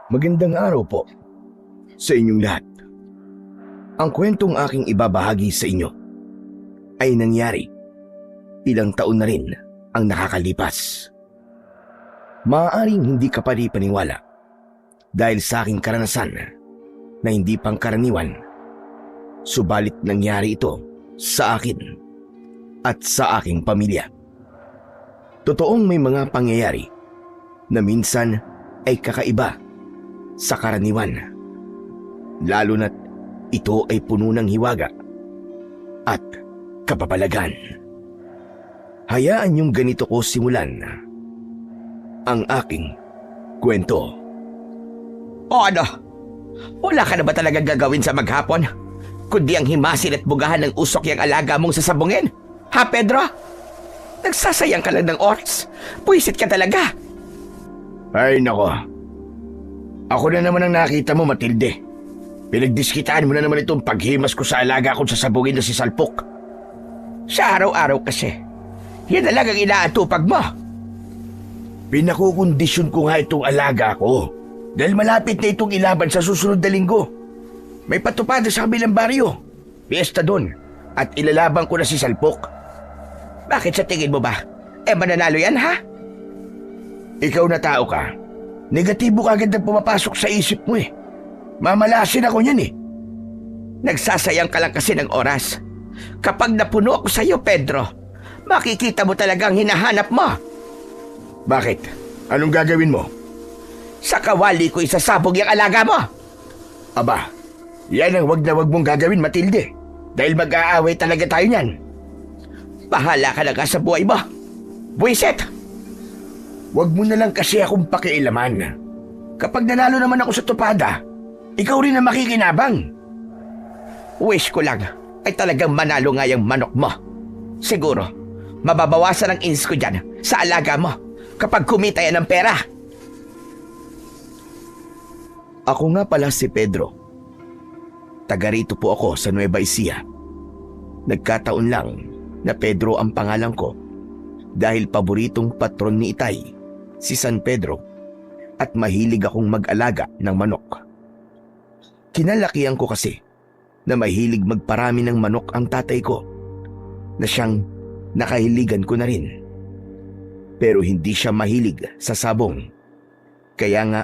Magandang araw po sa inyong lahat. Ang kwentong aking ibabahagi sa inyo ay nangyari ilang taon na rin ang nakakalipas. Maaaring hindi ka paniwala dahil sa aking karanasan na hindi pangkaraniwan, subalit nangyari ito sa akin at sa aking pamilya. Totoong may mga pangyayari na minsan ay kakaiba sa karaniwan, lalo na't ito ay puno ng hiwaga at kapapalagan. Hayaan niyong ganito ko simulan ang aking kwento. O ano? Wala ka na ba talagang gagawin sa maghapon? Kundi ang himasin at bugahan ng usok yung alaga mong sasabungin? Ha, Pedro? Nagsasayang ka lang ng oras. Puwisit ka talaga. Ay nako, ako na naman ang nakita mo, Matilde. Pinagdiskitaan mo na naman itong paghimas ko sa alaga kong sasabungin na si Salpok. Sa araw-araw kasi, yan na lang ang inaatupag mo. Pinakukondisyon ko nga itong alaga ko dahil malapit na itong ilaban sa susunod na linggo. May patupad sa kabilang baryo, piyesta doon, at ilalaban ko na si Salpok. Bakit sa tingin mo ba? Mananalo yan, ha? Ikaw na tao ka. Negatibo ka agad ang pumapasok sa isip mo eh. Mamalasin ako niyan eh. Nagsasayang ka lang kasi ng oras. Kapag napuno ako sa iyo, Pedro, makikita mo talagang hinahanap mo. Bakit? Anong gagawin mo? Sa kawali ko isasabog yung alaga mo. Aba, yan ang wag na wag mong gagawin, Matilde. Dahil mag-aaway talaga tayo niyan. Bahala ka na ka sa buhay mo. Buwisit! Wag mo na lang kasi akong pakialaman. Kapag nanalo naman ako sa tupada, ikaw rin ang makikinabang. Wish ko lang ay talagang manalo nga yung manok mo. Siguro, mababawasan ang ins ko dyan sa alaga mo kapag kumita yan ng pera. Ako nga pala si Pedro. Taga rito po ako sa Nueva Ecija. Nagkataon lang na Pedro ang pangalan ko dahil paboritong patron ni Itay, si San Pedro, at mahilig akong mag-alaga ng manok. Kinalakihan ko kasi na mahilig magparami ng manok ang tatay ko, na siyang nakahiligan ko na rin. Pero hindi siya mahilig sa sabong. Kaya nga,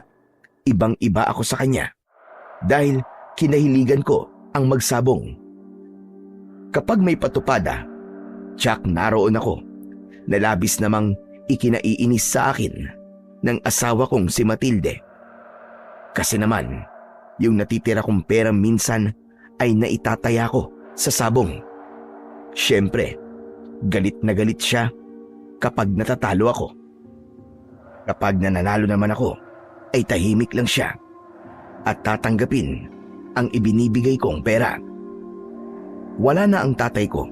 ibang-iba ako sa kanya dahil kinahiligan ko ang magsabong. Kapag may patupada, tiyak naroon ako na labis namang ikinaiinis sa akin ng asawa kong si Matilde. Kasi naman, yung natitira kong pera minsan ay naitataya ko sa sabong. Siyempre, galit na galit siya kapag natatalo ako. Kapag nananalo naman ako, ay tahimik lang siya at tatanggapin ang ibinibigay kong pera. Wala na ang tatay ko.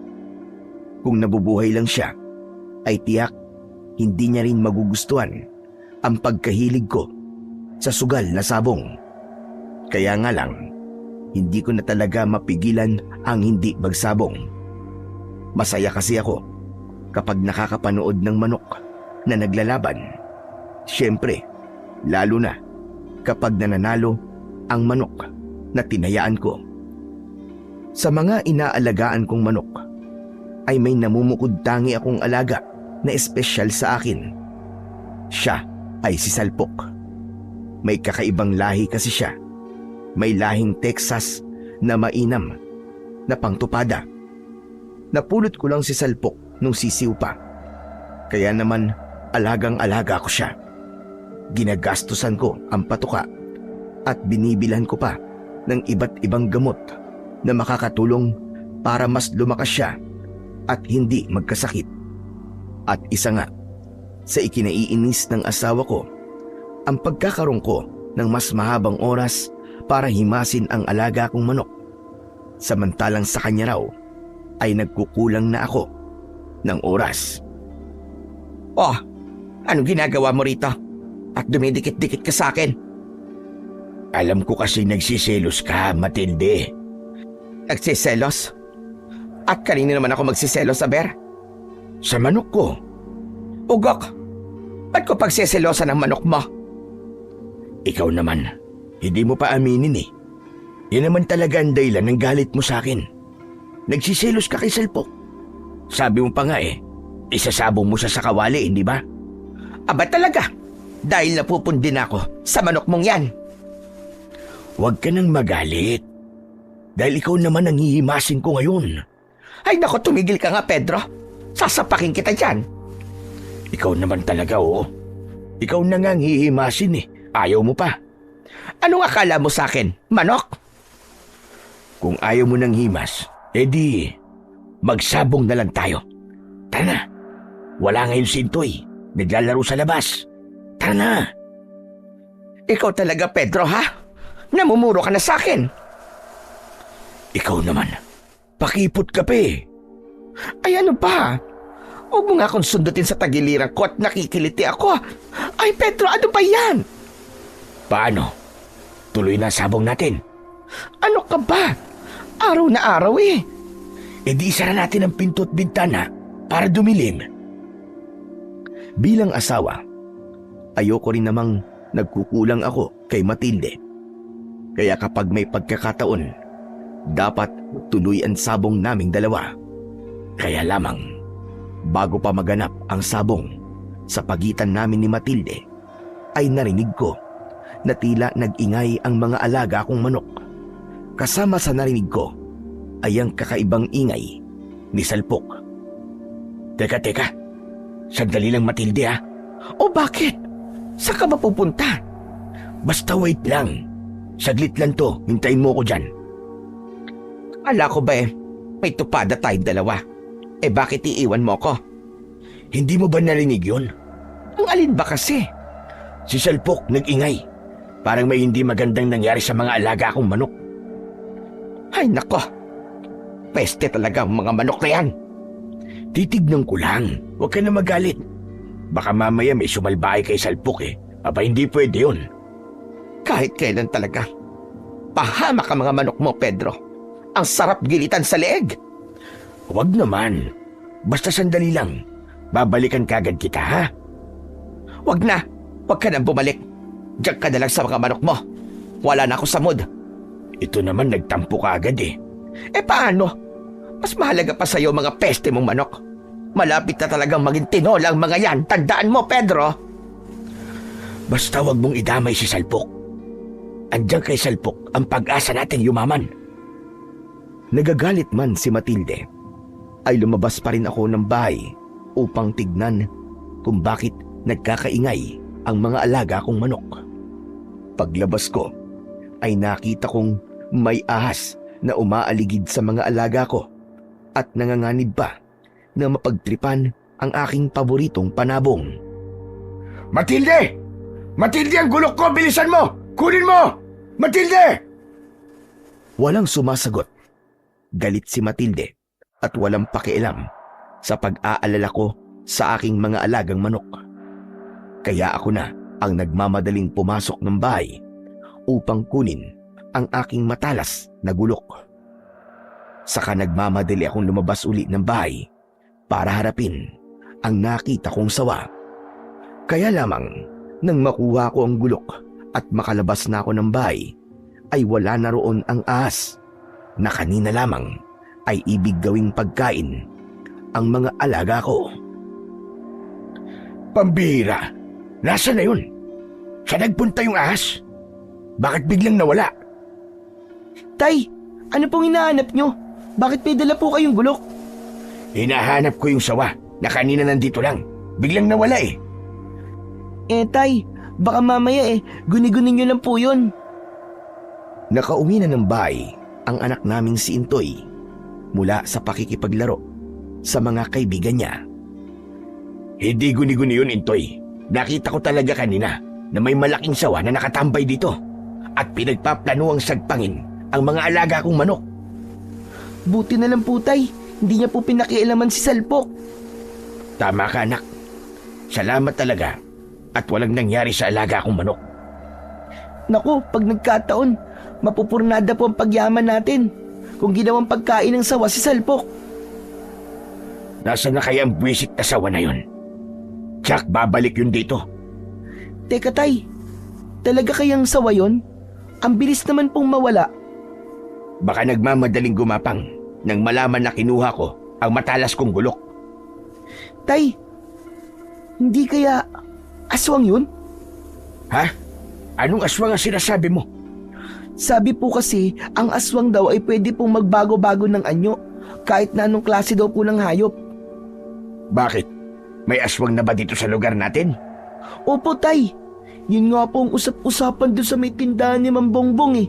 Kung nabubuhay lang siya, ay tiyak hindi niya rin magugustuhan ang pagkahilig ko sa sugal na sabong. Kaya nga lang, hindi ko na talaga mapigilan ang hindi magsabong. Masaya kasi ako kapag nakakapanood ng manok na naglalaban. Siyempre, lalo na kapag nananalo ang manok na tinayaan ko. Sa mga inaalagaan kong manok, ay may namumukod tangi akong alaga na espesyal sa akin. Siya ay si Salpok. May kakaibang lahi kasi siya. May lahing Texas na mainam na pangtupada. Napulot ko lang si Salpok nung sisiw pa. Kaya naman alagang-alaga ko siya. Ginagastusan ko ang patuka at binibilhan ko pa ng iba't ibang gamot na makakatulong para mas lumakas siya at hindi magkasakit. At isa nga sa ikinaiinis ng asawa ko, ang pagkakaroon ko ng mas mahabang oras para himasin ang alaga kong manok. Samantalang sa kanya raw ay nagkukulang na ako ng oras. Oh, anong ginagawa mo rito? At dumidikit-dikit ka sa akin? Alam ko kasi nagsiselos ka, Matilde. Nagsiselos? At kanina naman ako magsiselos, Aber? Sa manok ko. Ugok, ba't ko pagsiselosan ng manok mo? Ikaw naman, Hindi mo pa aminin eh. Yan naman talaga ang dahilan ng galit mo sa akin. Nagsiselos ka kay Salpok. Sabi mo pa nga eh, isasabong mo siya sa kawali, hindi ba? Aba talaga, dahil napupundin ako sa manok mong yan. Huwag ka nang magalit. Dahil ikaw naman ang hihimasin ko ngayon. Ay nako, tumigil ka nga Pedro. Sasapakin kita dyan. Ikaw naman talaga oh. Ikaw na nga ang hihimasin eh. Ayaw mo pa. Anong akala mo sa akin, manok? Kung ayaw mo ng himas, edi magsabong na lang tayo. Tara na. Wala ngayon si Intoy. Naglalaro sa labas. Tara na. Ikaw talaga Pedro ha? Namumuro ka na sa akin. Ikaw naman. Pakipot ka pa eh. Ay ano ba? Huwag mo nga akong sundutin sa tagiliran ko at nakikiliti ako. Ay Pedro, ano ba yan? Paano? Tuloy na sabong natin. Ano ka ba? Araw na araw eh. E di isara natin ang pinto at bintana para dumilim. Bilang asawa, ayoko rin namang nagkukulang ako kay Matilde. Kaya kapag may pagkakataon, dapat tuloy ang sabong naming dalawa. Kaya lamang, bago pa maganap ang sabong sa pagitan namin ni Matilde, ay narinig ko na tila nag-ingay ang mga alaga kong manok. Kasama sa narinig ko ay ang kakaibang ingay ni Salpok. Teka, sandali lang Matilde ha. O bakit? Saan ka ba pupunta? Basta wait lang. Saglit lang to, hintayin mo ko dyan. Ala ko ba may tupada tayong dalawa. Bakit iiwan mo ko? Hindi mo ba narinig yun? Ang alin ba kasi? Si Salpok nag-ingay. Parang may hindi magandang nangyari sa mga alaga kong manok. Ay nako, peste talaga ang mga manok na yan. Titignan ko lang, huwag ka na magalit. Baka mamaya may sumalbahay kay Salpok eh. Aba hindi pwede yun. Kahit kailan talaga. Pahamak ang mga manok mo Pedro. Ang sarap gilitan sa leeg. Huwag naman. Basta sandali lang. Babalikan kagad kita ha? Huwag na. Huwag ka nang bumalik. Diyan ka na lang sa mga manok mo. Wala na ako sa mood. Ito naman nagtampo ka agad eh. Paano? Mas mahalaga pa sa'yo mga peste mong manok. Malapit na talagang maging tinola ang mga yan. Tandaan mo Pedro. Basta wag mong idamay si Salpok. Andiyan kay Salpok ang pag-asa natin yumaman. Nagagalit man si Matilde, ay lumabas pa rin ako ng bahay upang tignan kung bakit nagkakaingay ang mga alaga kong manok. Paglabas ko ay nakita kong may ahas na umaaligid sa mga alaga ko at nanganganib pa na mapagtripan ang aking paboritong panabong. Matilde! Matilde, ang gulok ko! Bilisan mo! Kunin mo! Matilde! Walang sumasagot. Galit si Matilde at walang pakialam sa pag-aalala ko sa aking mga alagang manok. Kaya ako na ang nagmamadaling pumasok ng bahay upang kunin ang aking matalas na gulok. Saka nagmamadali akong lumabas uli ng bahay para harapin ang nakita kong sawa. Kaya lamang nang makuha ko ang gulok at makalabas na ako ng bahay, ay wala na roon ang ahas na kanina lamang ay ibig gawing pagkain ang mga alaga ko. Pambihira! Nasaan na yun? Saan nagpunta yung ahas? Bakit biglang nawala? Tay, ano pong hinahanap nyo? Bakit may dala po kayong gulok? Hinahanap ko yung sawa na kanina nandito lang. Biglang nawala eh. Tay, baka mamaya guni-guni nyo lang po yun. Nakauwi na ng bahay ang anak naming si Intoy mula sa pakikipaglaro sa mga kaibigan niya. Hindi guni-guni yun, Intoy. Nakita ko talaga kanina na may malaking sawa na nakatambay dito at pinagpaplano ang sagpangin ang mga alaga kong manok. Buti na lang po tay, hindi niya po pinakialaman si Salpok. Tama ka anak. Salamat talaga at walang nangyari sa alaga kong manok. Naku, pag nagkataon, mapupurnada po ang pagyaman natin kung ginawang pagkain ng sawa si Salpok. Nasaan na kaya ang buwisit na sawa na yun? Tsak, babalik yun dito. Teka tay, talaga kayang sawa yun? Ang bilis naman pong mawala. Baka nagmamadaling gumapang nang malaman na kinuha ko ang matalas kong gulok. Tay, hindi kaya aswang yun? Ha? Anong aswang ang sinasabi mo? Sabi po kasi, ang aswang daw ay pwede pong magbago-bago ng anyo, kahit na anong klase daw po ng hayop. Bakit? May aswang na ba dito sa lugar natin? Opo, Tay. Yun nga po ang usap-usapan doon sa may tindahan ni Mang Bongbong eh.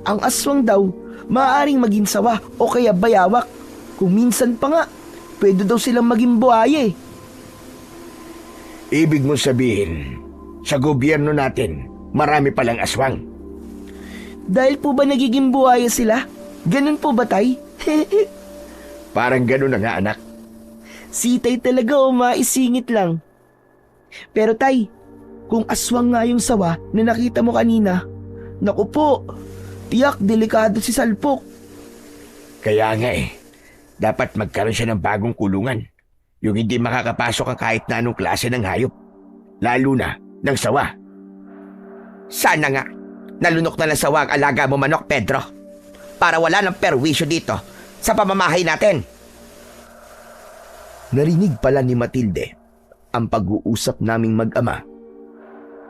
Ang aswang daw, maaaring maging sawa o kaya bayawak. Kung minsan pa nga, pwede daw silang maging buhaya eh. Ibig mong sabihin, sa gobyerno natin, marami palang aswang. Dahil po ba nagiging buhaya sila? Ganun po ba, Tay? Parang ganun na nga, anak. Si Tay talaga o maisingit lang. Pero Tay, kung aswang nga yung sawa na nakita mo kanina, naku po, tiyak delikado si Salpok. Kaya nga dapat magkaroon siya ng bagong kulungan. Yung hindi makakapasok ang kahit na anong klase ng hayop. Lalo na ng sawa. Sana nga, nalunok na ng sawa ang alaga mo manok, Pedro. Para wala ng perwisyo dito sa pamamahay natin. Narinig pala ni Matilde ang pag-uusap naming mag-ama.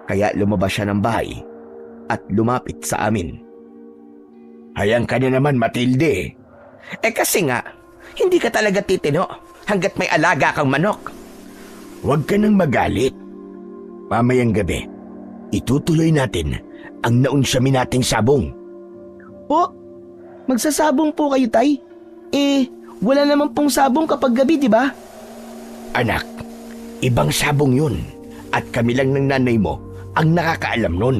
Kaya lumabas siya ng bahay at lumapit sa amin. Hayang ka na naman, Matilde. Kasi nga, hindi ka talaga titino hanggat may alaga kang manok. Huwag ka nang magalit. Mamayang gabi, itutuloy natin ang naunsyami nating sabong. Po, magsasabong po kayo, Tay? Wala naman pong sabong kapag gabi, di ba? Anak, ibang sabong yun. At kami lang ng nanay mo ang nakakaalam nun.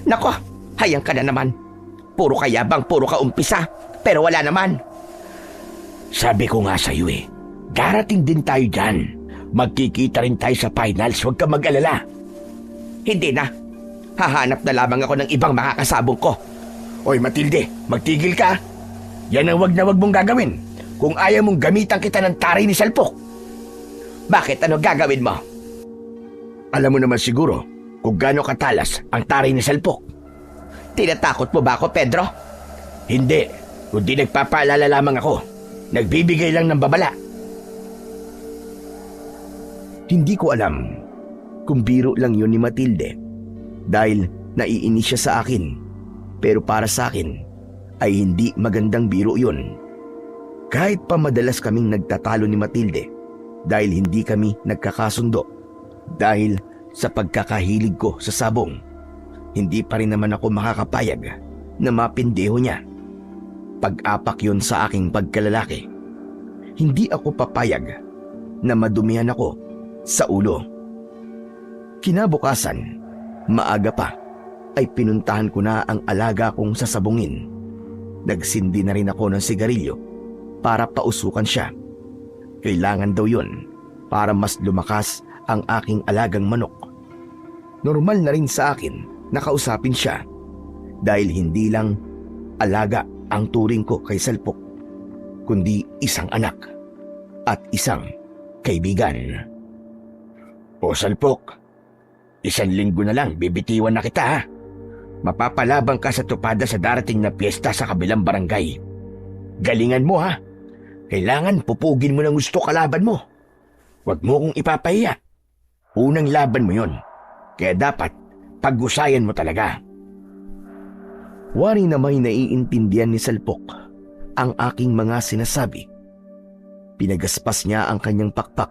Nako, hayang ka na naman. Puro kayabang, puro ka umpisa. Pero wala naman. Sabi ko nga sa'yo darating din tayo dyan. Magkikita rin tayo sa finals, huwag ka mag-alala. Hindi na. Hahanap na lamang ako ng ibang makakasabong ko. Oy Matilde, magtigil ka. Yan ang wag na wag mong gagawin. Kung ayaw mong gamitan kita ng taray ni Salpok. Bakit? Ano gagawin mo? Alam mo naman siguro kung gaano katalas ang taray ni Salpok. Tinatakot mo ba ako, Pedro? Hindi, kundi nagpapaalala lamang ako. Nagbibigay lang ng babala. Hindi ko alam kung biro lang yun ni Matilde dahil naiinis siya sa akin. Pero para sa akin ay hindi magandang biro yun. Kahit pa madalas kaming nagtatalo ni Matilde dahil hindi kami nagkakasundo dahil sa pagkakahilig ko sa sabong, hindi pa rin naman ako makakapayag na mapindeho niya. Pag-apak yun sa aking pagkalalaki. Hindi ako papayag na madumihan ako sa ulo. Kinabukasan, maaga pa, ay pinuntahan ko na ang alaga kong sasabungin. Nagsindi na rin ako ng sigarilyo para pausukan siya. Kailangan daw yun para mas lumakas ang aking alagang manok. Normal na rin sa akin na kausapin siya dahil hindi lang alaga ang turing ko kay Salpok, kundi isang anak at isang kaibigan. O Salpok, 1 linggo na lang bibitiwan na kita ha. Mapapalabang ka sa tupada sa darating na piyesta sa kabilang barangay. Galingan mo ha. Kailangan pupugin mo ng gusto kalaban mo. Huwag mo kong ipapahiya. Unang laban mo yon. Kaya dapat pag-usayan mo talaga. Wari na may naiintindihan ni Salpok ang aking mga sinasabi. Pinagaspas niya ang kanyang pakpak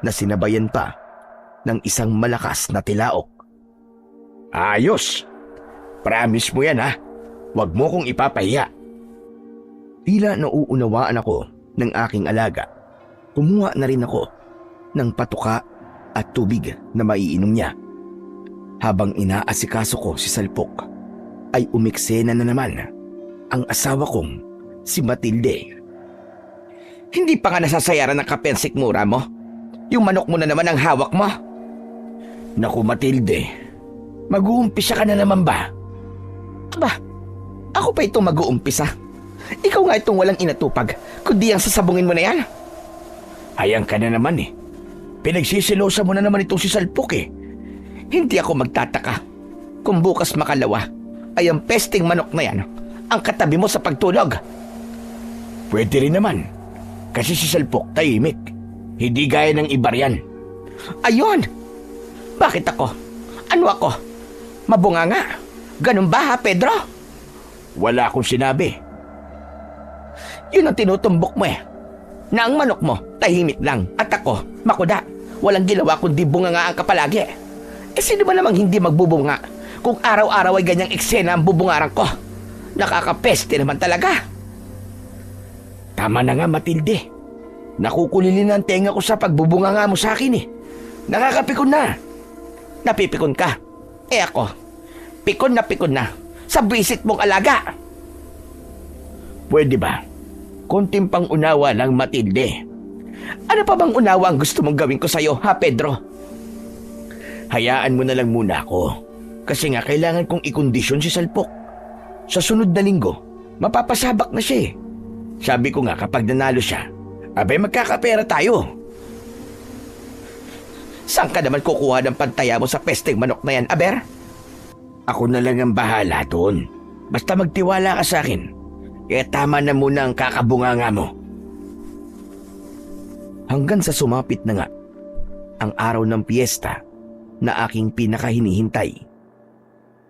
na sinabayan pa ng isang malakas na tilaok. Ayos! Promise mo yan ha. Huwag mo kong ipapahiya. Tila nauunawaan ako ng aking alaga. Kumuha na rin ako ng patuka at tubig na maiinom niya. Habang inaasikaso ko si Salpok, ay umiksena na naman ang asawa kong si Matilde. Hindi pa nga nasasayaran ng kape ang sikmura mo? Yung manok mo na naman ang hawak mo? Naku Matilde, mag-uumpisa ka na naman ba? Aba, ako pa itong mag-uumpisa. Ikaw nga itong walang inatupag, kundi ang sasabungin mo na yan. Hayang ka na naman Pinagsisilosa mo na naman itong si Salpok Hindi ako magtataka kung bukas makalawa ay ang pesting manok na yan ang katabi mo sa pagtulog. Pwede rin naman. Kasi si Salpok tahimik. Hindi gaya ng iba riyan. Ayun! Bakit ako? Ano ako? Mabunganga? Ganun ba ha, Pedro? Wala akong sinabi. Yun ang tinutumbok mo eh. Na ang manok mo, tahimik lang. At ako, makuda. Walang ginawa kundi bungangaan ka palagi. Eh sino ba namang hindi magbubunga kung araw-araw ay ganyang eksena ang bubungaran ko? Nakakapeste naman talaga. Tama na nga, Matilde. Nakukulilin ang tenga ko sa pagbubunganga mo sa akin eh. Nakakapikon na. Napipikon ka. Eh ako, pikon na sa bisit mong alaga. Pwede ba? Konting pang unawa lang, Matilde. Ano pa bang unawa ang gusto mong gawin ko sa'yo, ha, Pedro? Hayaan mo na lang muna ako. Kasi nga kailangan kong ikondisyon si Salpok. Sa sunod na linggo, mapapasabak na siya eh. Sabi ko nga kapag nanalo siya, abay magkakapera tayo. Saan ka naman kukuha ng pantaya mo sa pesteng manok na yan, Aber? Ako na lang ang bahala doon. Basta magtiwala ka sa akin. Kaya tama na muna ang kakabunganga mo. Hanggang sa sumapit na nga ang araw ng piyesta na aking pinakahinihintay.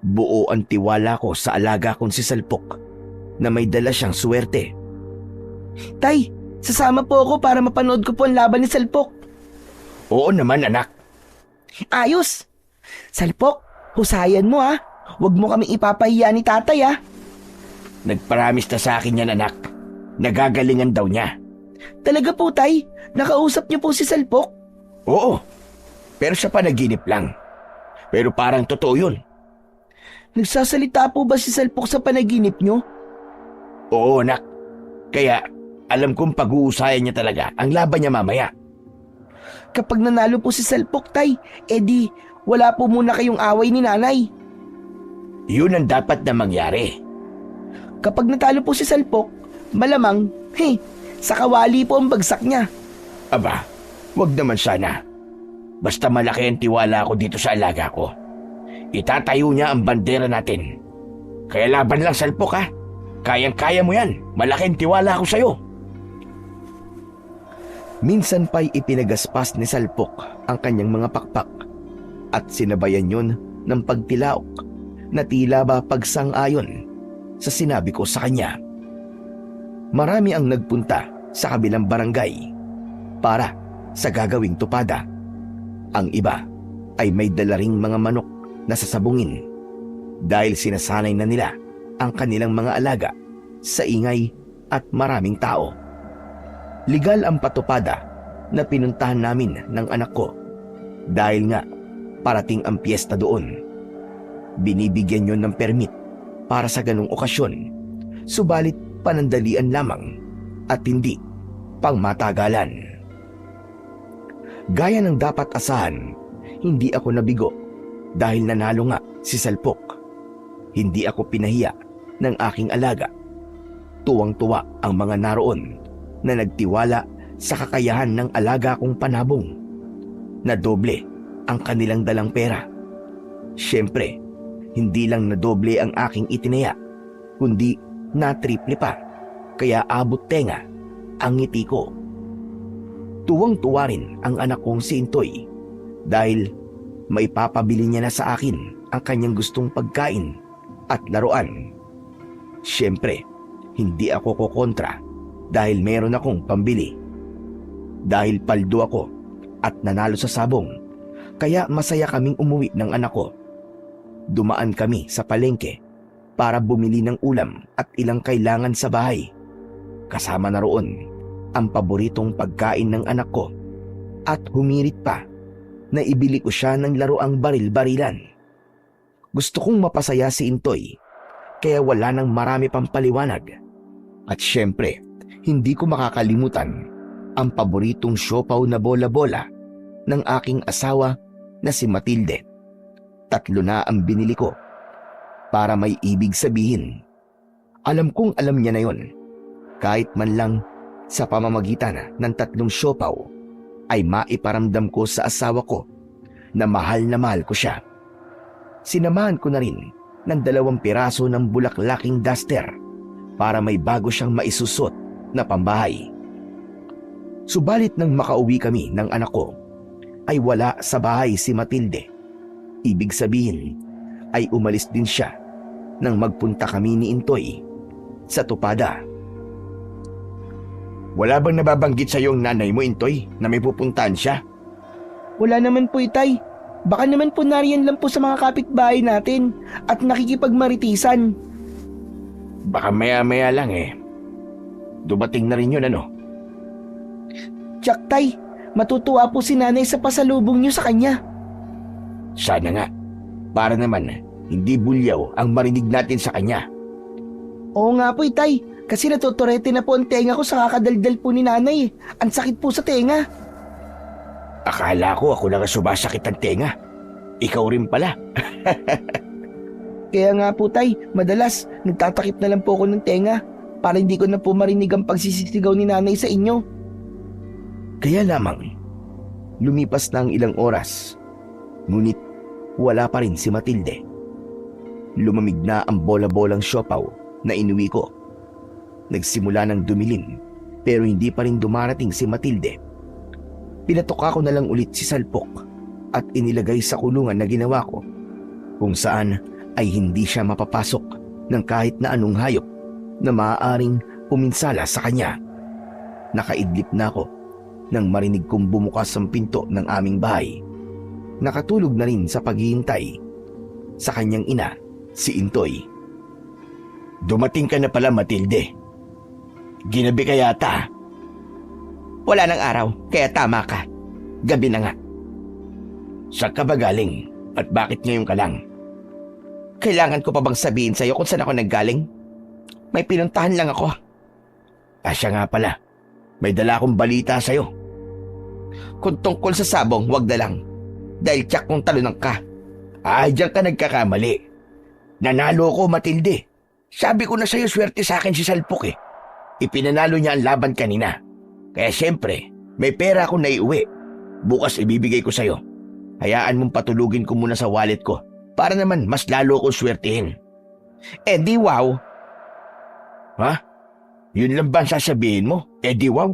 Buo ang tiwala ko sa alaga kong si Salpok na may dala siyang swerte. Tay, sasama po ako para mapanood ko po ang laban ni Salpok. Oo naman, anak. Ayos! Salpok, husayan mo ha. Huwag mo kaming ipapahiya ni tatay ha. Nagparamis na sa akin yan, anak. Nagagalingan daw niya. Talaga po, tay? Nakausap niyo po si Salpok? Oo, pero sa panaginip lang. Pero parang totoo yun. Nagsasalita po ba si Salpok sa panaginip niyo? Oo, anak. Kaya alam kong pag-uusayan niya talaga ang laban niya mamaya. Kapag nanalo po si Salpok, tay, edi wala po muna kayong away ni nanay. Yun ang dapat na mangyari. Kapag natalo po si Salpok, malamang, sa kawali po ang bagsak niya. Aba, wag naman sana. Basta malaki ang tiwala ko dito sa alaga ko. Itatayo niya ang bandera natin. Kaya laban lang, Salpok ha. Kayang-kaya mo yan. Malaki ang tiwala ko sa'yo. Minsan pa'y ipinagaspas ni Salpok ang kanyang mga pakpak at sinabayan yun ng pagtilaok na tila ba pagsang-ayon sa sinabi ko sa kanya. Marami ang nagpunta sa kabilang barangay para sa gagawing tupada. Ang iba ay may dala ring mga manok na sasabungin dahil sinasanay na nila ang kanilang mga alaga sa ingay at maraming tao. Legal ang patupada na pinuntahan namin ng anak ko dahil nga parating ang piyesta doon. Binibigyan yon ng permit para sa ganung okasyon, subalit panandalian lamang at hindi pangmatagalan. Gaya ng dapat asahan, hindi ako nabigo dahil nanalo nga si Salpok. Hindi ako pinahiya ng aking alaga. Tuwang-tuwa ang mga naroon na nagtiwala sa kakayahan ng alaga kong panabong. Na doble ang kanilang dalang pera. Siyempre, hindi lang na doble ang aking itinaya, kundi na triple pa, kaya abot tenga ang ngiti ko. Tuwang-tuwa rin ang anak kong si Intoy dahil maipapabili niya na sa akin ang kanyang gustong pagkain at laruan. Siyempre, hindi ako kokontra dahil meron akong pambili. Dahil paldo ako at nanalo sa sabong, kaya masaya kaming umuwi ng anak ko. Dumaan kami sa palengke para bumili ng ulam at ilang kailangan sa bahay. Kasama na roon ang paboritong pagkain ng anak ko at humirit pa na ibili ko siya ng laruang baril-barilan. Gusto kong mapasaya si Intoy kaya wala nang marami pang paliwanag. At syempre, hindi ko makakalimutan ang paboritong siopaw na bola-bola ng aking asawa na si Matilde. 3 na ang binili ko para may ibig sabihin. Alam kong alam niya na yon. Kahit man lang sa pamamagitan ng 3 siopaw ay maiparamdam ko sa asawa ko na mahal ko siya. Sinamahan ko na rin ng 2 piraso ng bulaklaking duster para may bago siyang maisusot na pambahay. Subalit nang makauwi kami ng anak ko, ay wala sa bahay si Matilde. Ibig sabihin ay umalis din siya nang magpunta kami ni Intoy sa Tupada. Wala bang nababanggit sa yung nanay mo, Intoy, na may pupuntahan siya? Wala naman po, Itay. Baka naman po nariyan lang po sa mga kapitbahay natin at nakikipagmaritisan. Baka maya-maya lang eh. Dumating na rin yun, ano? Tiyak, Tay, matutuwa po si nanay sa pasalubong niyo sa kanya. Sana nga. Para naman, hindi bulyaw ang marinig natin sa kanya. Oo nga po, Itay. Kasi natuturete na po ang tenga ko sa kakadaldal po ni nanay. Ang sakit po sa tenga. Akala ko ako lang ang sumasakit ang tenga. Ikaw rin pala. Kaya nga po, Tay, madalas nagtatakip na lang po ako ng tenga para hindi ko na po marinig ang pagsisisigaw ni nanay sa inyo. Kaya lamang, lumipas na ang ilang oras. Ngunit wala pa rin si Matilde. Lumamig na ang bola-bolang siopaw na inuwi ko. Nagsimula ng dumilim pero hindi pa rin dumarating si Matilde. Pinatoka ko na lang ulit si Salpok at inilagay sa kulungan na ginawa ko kung saan ay hindi siya mapapasok ng kahit na anong hayop na maaaring puminsala sa kanya. Nakaidlip na ako nang marinig kong bumukas ang pinto ng aming bahay. Nakatulog na rin sa paghihintay sa kanyang ina, si Intoy. Dumating ka na pala, Matilde. Ginabi ka yata. Wala ng araw, kaya tama ka. Gabi na nga. Saan ka ba galing at bakit ngayon ka lang? Kailangan ko pa bang sabihin sa'yo kung saan ako naggaling? May pinuntahan lang ako. Siya nga pala. May dala akong balita sa'yo. Kung tungkol sa sabong, wag na lang. Dahil tiyak kong talunang ka. Diyan ka nagkakamali. Nanalo ko, Matilde. Sabi ko na sa'yo, swerte sa akin si Salpok eh. Ipinanalo niya ang laban kanina. Kaya siyempre, may pera akong naiuwi. Bukas ibibigay ko sa'yo. Hayaan mong patulugin ko muna sa wallet ko para naman mas lalo kong swertihin. Di wow. Ha? Yun lang ba ang sasabihin mo? Di wow.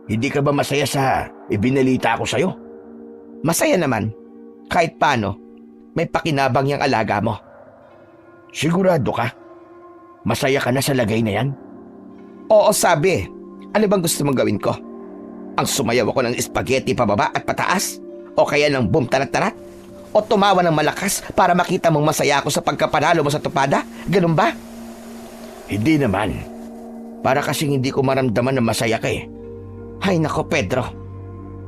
Hindi ka ba masaya sa ibinalita ko sa'yo? Masaya naman. Kahit paano, may pakinabang yung alaga mo. Sigurado ka? Masaya ka na sa lagay na yan? Oo, sabi. Ano bang gusto mong gawin ko? Ang sumayaw ako ng spaghetti pababa at pataas? O kaya ng boom tarat-tarat? O tumawa ng malakas para makita mong masaya ako sa pagkapanalo mo sa Tupada? Ganun ba? Hindi naman. Para kasing hindi ko maramdaman na masaya ka eh. Ay nako, Pedro.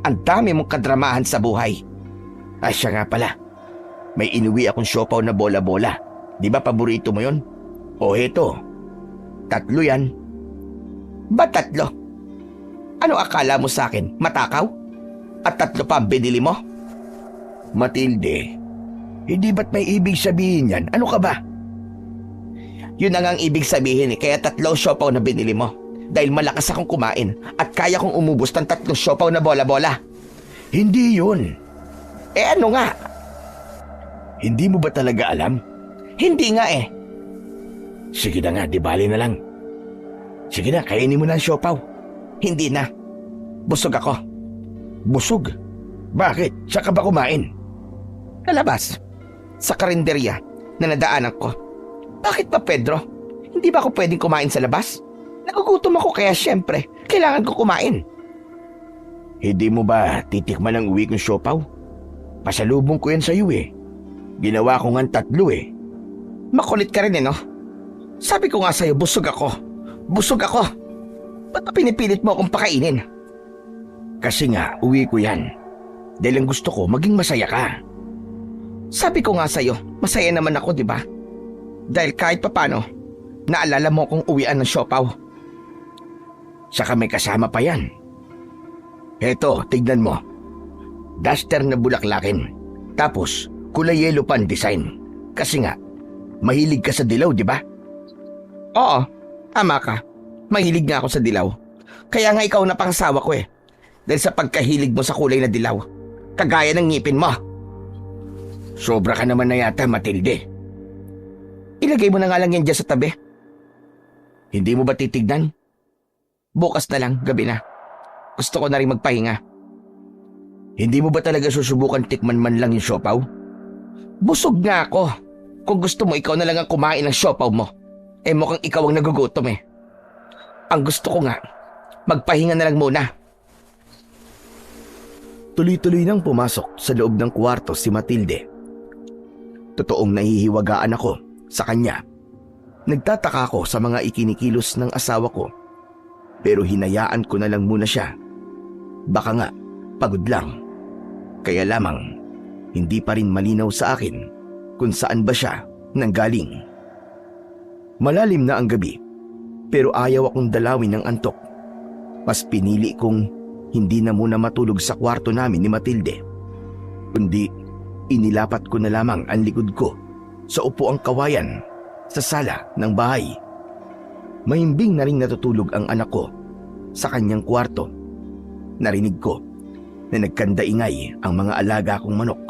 Ang dami mong kadramahan sa buhay. Siya nga pala. May inuwi akong siopaw na bola-bola. Di ba paborito mo yon? O heto, 3 yan. Ba't 3? Ano akala mo sa akin? Matakaw? At 3 pa ang binili mo? Matilde, hindi ba't may ibig sabihin yan? Ano ka ba? Yun ang ibig sabihin kaya 3 siopaw na binili mo. Dahil malakas akong kumain at kaya kong umubos ng 3 siopaw na bola-bola. Hindi yun. Ano nga? Hindi mo ba talaga alam? Hindi nga eh. Sige na nga, di bali na lang. Sige na, kainin mo na ang siopaw. Hindi na. Busog ako. Busog? Bakit? Saan ka ba kumain? Kalabas. Sa karinderya na nadaanan ko. Bakit pa, Pedro? Hindi ba ako pwedeng kumain sa labas? Nagugutom ako kaya syempre, kailangan ko kumain. Hindi mo ba titikman ang uwi kong siopaw? Pasalubong ko yan sa'yo eh. Ginawa ko nga 3 eh. Makulit ka rin no? Sabi ko nga sa'yo, busog ako. Busog ako. Ba't pa pinipilit mo akong pakainin? Kasi nga, uwi ko yan. Dahil ang gusto ko, maging masaya ka. Sabi ko nga sa'yo, masaya naman ako, di ba? Dahil kahit papano, naalala mo kong uwian ng siopaw. Saka may kasama pa yan. Heto, tignan mo. Duster na bulaklakin. Tapos, kulay yellow pa ang design. Kasi nga, mahilig ka sa dilaw, di ba? Oo, tama ka. Mahilig nga ako sa dilaw. Kaya nga ikaw na pangasawa ko eh. Dahil sa pagkahilig mo sa kulay na dilaw. Kagaya ng ngipin mo. Sobra ka naman na yata, Matilde. Ilagay mo na nga lang yan dyan sa tabi. Hindi mo ba titignan? Bukas na lang, gabi na. Gusto ko na rin magpahinga. Hindi mo ba talaga susubukan tikman man lang yung siopaw? Busog nga ako. Kung gusto mo, ikaw na lang ang kumain ng siopaw mo. Eh mukhang ikaw ang nagugutom eh. Ang gusto ko nga, magpahinga na lang muna. Tuloy-tuloy nang pumasok sa loob ng kwarto si Matilde. Totoong nahihiwagaan ako sa kanya. Nagtataka ako sa mga ikinikilos ng asawa ko. Pero hinayaan ko na lang muna siya. Baka nga, pagod lang. Kaya lamang, hindi pa rin malinaw sa akin kung saan ba siya nanggaling. Malalim na ang gabi, pero ayaw akong dalawin ng antok. Mas pinili kong hindi na muna matulog sa kwarto namin ni Matilde. Kundi, inilapat ko na lamang ang likod ko sa upuang kawayan sa sala ng bahay. Mahimbing na rin natutulog ang anak ko sa kanyang kwarto. Narinig ko na nagkandaingay ang mga alaga kong manok.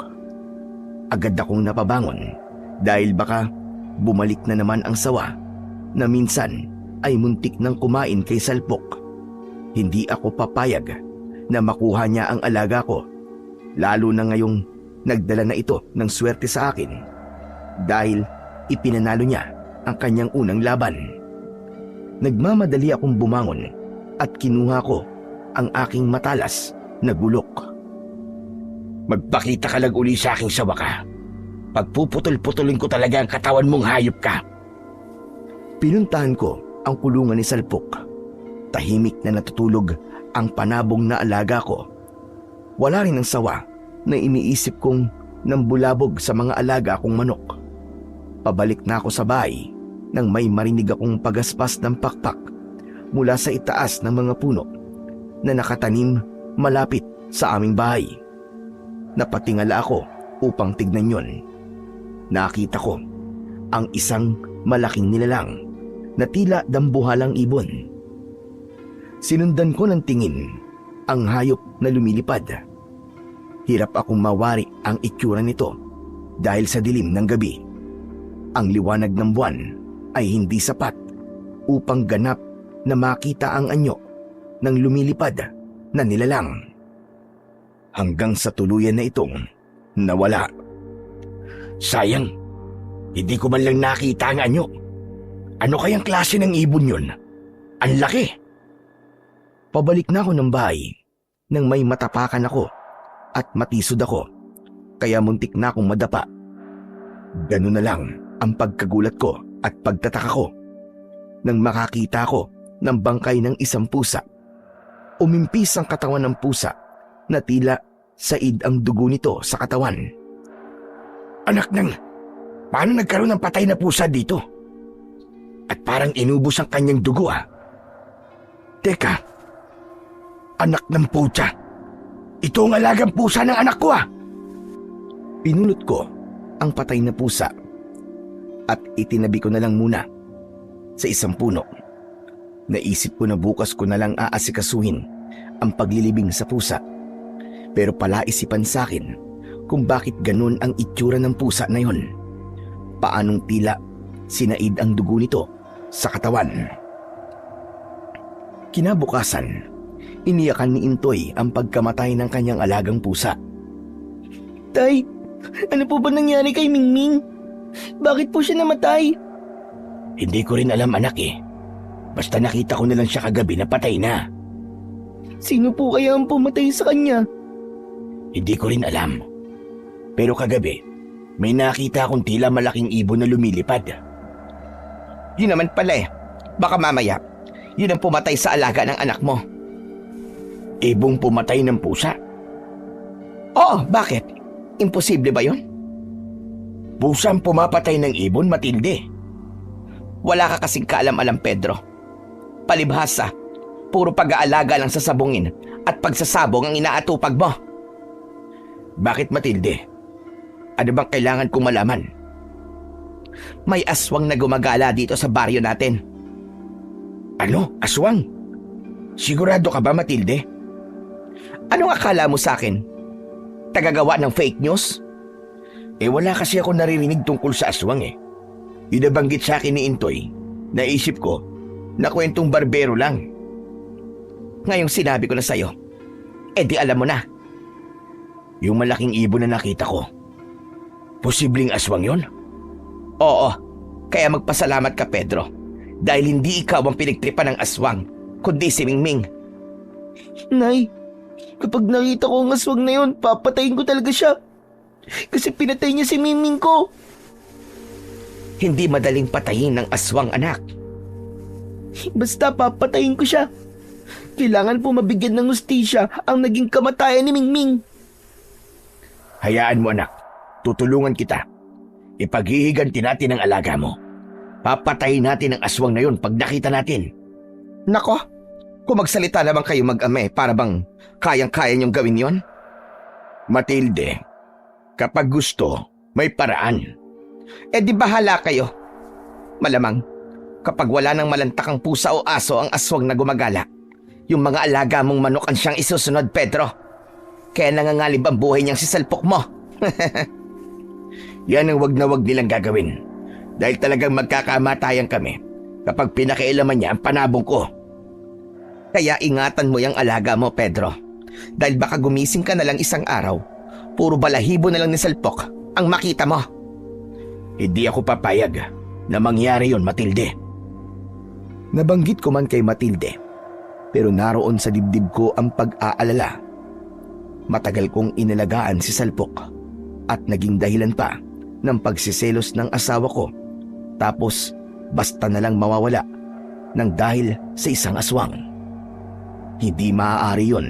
Agad akong napabangon dahil baka bumalik na naman ang sawa na minsan ay muntik nang kumain kay Salpok. Hindi ako papayag na makuha niya ang alaga ko, lalo na ngayong nagdala na ito ng swerte sa akin dahil ipinanalo niya ang kanyang unang laban. Nagmamadali akong bumangon at kinuha ko ang aking matalas na gulok. Magpakita ka lang uli sa aking sawa ka. Pagpuputol-putulin ko talaga ang katawan mong hayop ka. Pinuntahan ko ang kulungan ni Salpok. Tahimik na natutulog ang panabong na alaga ko. Wala rin ang sawa na iniisip kong nambulabog sa mga alaga kong manok. Pabalik na ako sa bahay nang may marinig akong pagaspas ng pakpak mula sa itaas ng mga puno na nakatanim malapit sa aming bahay. Napatingala ako upang tignan yon. Nakita ko ang isang malaking nilalang na tila dambuhalang ibon. Sinundan ko ng tingin ang hayop na lumilipad. Hirap akong mawari ang itsura nito dahil sa dilim ng gabi. Ang liwanag ng buwan ay hindi sapat upang ganap na makita ang anyo ng lumilipad na nilalang. Hanggang sa tuluyan na itong nawala. Sayang, hindi ko man lang nakita ang anyo. Ano kayang klase ng ibon yun? Ang laki! Pabalik na ako ng bahay nang may matapakan ako at matisod ako, kaya muntik na akong madapa. Ganun na lang ang pagkagulat ko at pagtataka ko nang makakita ko ng bangkay ng isang pusa. Umimpis ang katawan ng pusa na tila said ang dugo nito sa katawan. Anak nang, paano nagkaroon ng patay na pusa dito? At parang inubos ang kanyang dugo ah. Teka, anak ng pusa. Ito ang alagang pusa ng anak ko ah. Pinulot ko ang patay na pusa at itinabi ko na lang muna sa isang puno. Naisip ko na bukas ko na lang aasikasuhin ang paglilibing sa pusa. Pero palaisipan sa akin kung bakit ganun ang itsura ng pusa na yon. Paanong tila sinaid ang dugo nito sa katawan. Kinabukasan, iniyakan ni Intoy ang pagkamatay ng kanyang alagang pusa. Tay, ano po ba nangyari kay Mingming? Bakit po siya namatay? Hindi ko rin alam anak eh. Basta nakita ko na lang siya kagabi na patay na. Sino po kaya ang pumatay sa kanya? Hindi ko rin alam. Pero kagabi, may nakita akong tila malaking ibon na lumilipad. Yun naman pala eh. Baka mamaya, yun ang pumatay sa alaga ng anak mo. Ibong pumatay ng pusa? Oo, bakit? Imposible ba yun? Pusang pumapatay ng ibon, Matilde. Wala ka kasing kaalam-alam, Pedro. Palibhasa, puro pag-aalaga lang sa sabungin at pagsasabong ang inaatupag mo. Bakit, Matilde? Ano bang kailangan kong malaman? May aswang na gumagala dito sa baryo natin. Ano? Aswang? Sigurado ka ba, Matilde? Anong akala mo sa akin? Tagagawa ng fake news? Eh wala kasi ako naririnig tungkol sa aswang eh. Yung nabanggit sa akin ni Intoy, naisip ko na kwentong barbero lang. Ngayong sinabi ko na sa'yo, di alam mo na. Yung malaking ibon na nakita ko, posibleng aswang yon? Oo, kaya magpasalamat ka, Pedro. Dahil hindi ikaw ang pinagtripan ng aswang, kundi si Mingming. Nay, kapag nakita ko ang aswang na yun, papatayin ko talaga siya. Kasi pinatay niya si Mingming ko. Hindi madaling patayin ng aswang, anak. Basta papatayin ko siya. Kailangan po mabigyan ng hustisya ang naging kamatayan ni Mingming. Hayaan mo anak, tutulungan kita. Ipaghihiganti natin ang alaga mo. Papatayin natin ang aswang na yon pag nakita natin. Nako, kung magsalita naman kayo mag-ame, para bang kayang-kaya niyong gawin yon? Matilde, kapag gusto, may paraan. Di bahala kayo. Malamang, kapag wala nang malantakang pusa o aso ang aswang na gumagala, yung mga alaga mong manok ang siyang isusunod, Pedro. Kaya nangangalib ang buhay niyang sisalpok mo. Yan ang wag na wag nilang gagawin. Dahil talagang magkakamatayan kami kapag pinakialaman niya ang panabong ko. Kaya ingatan mo yung alaga mo, Pedro. Dahil baka gumising ka na lang isang araw, puro balahibo na lang ni salpok ang makita mo. Hindi ako papayag na mangyari yon, Matilde. Nabanggit ko man kay Matilde, pero naroon sa dibdib ko ang pag-aalala. Matagal kong inalagaan si Salpok at naging dahilan pa ng pagsiselos ng asawa ko. Tapos basta na lang mawawala ng dahil sa isang aswang. Hindi maaari yon.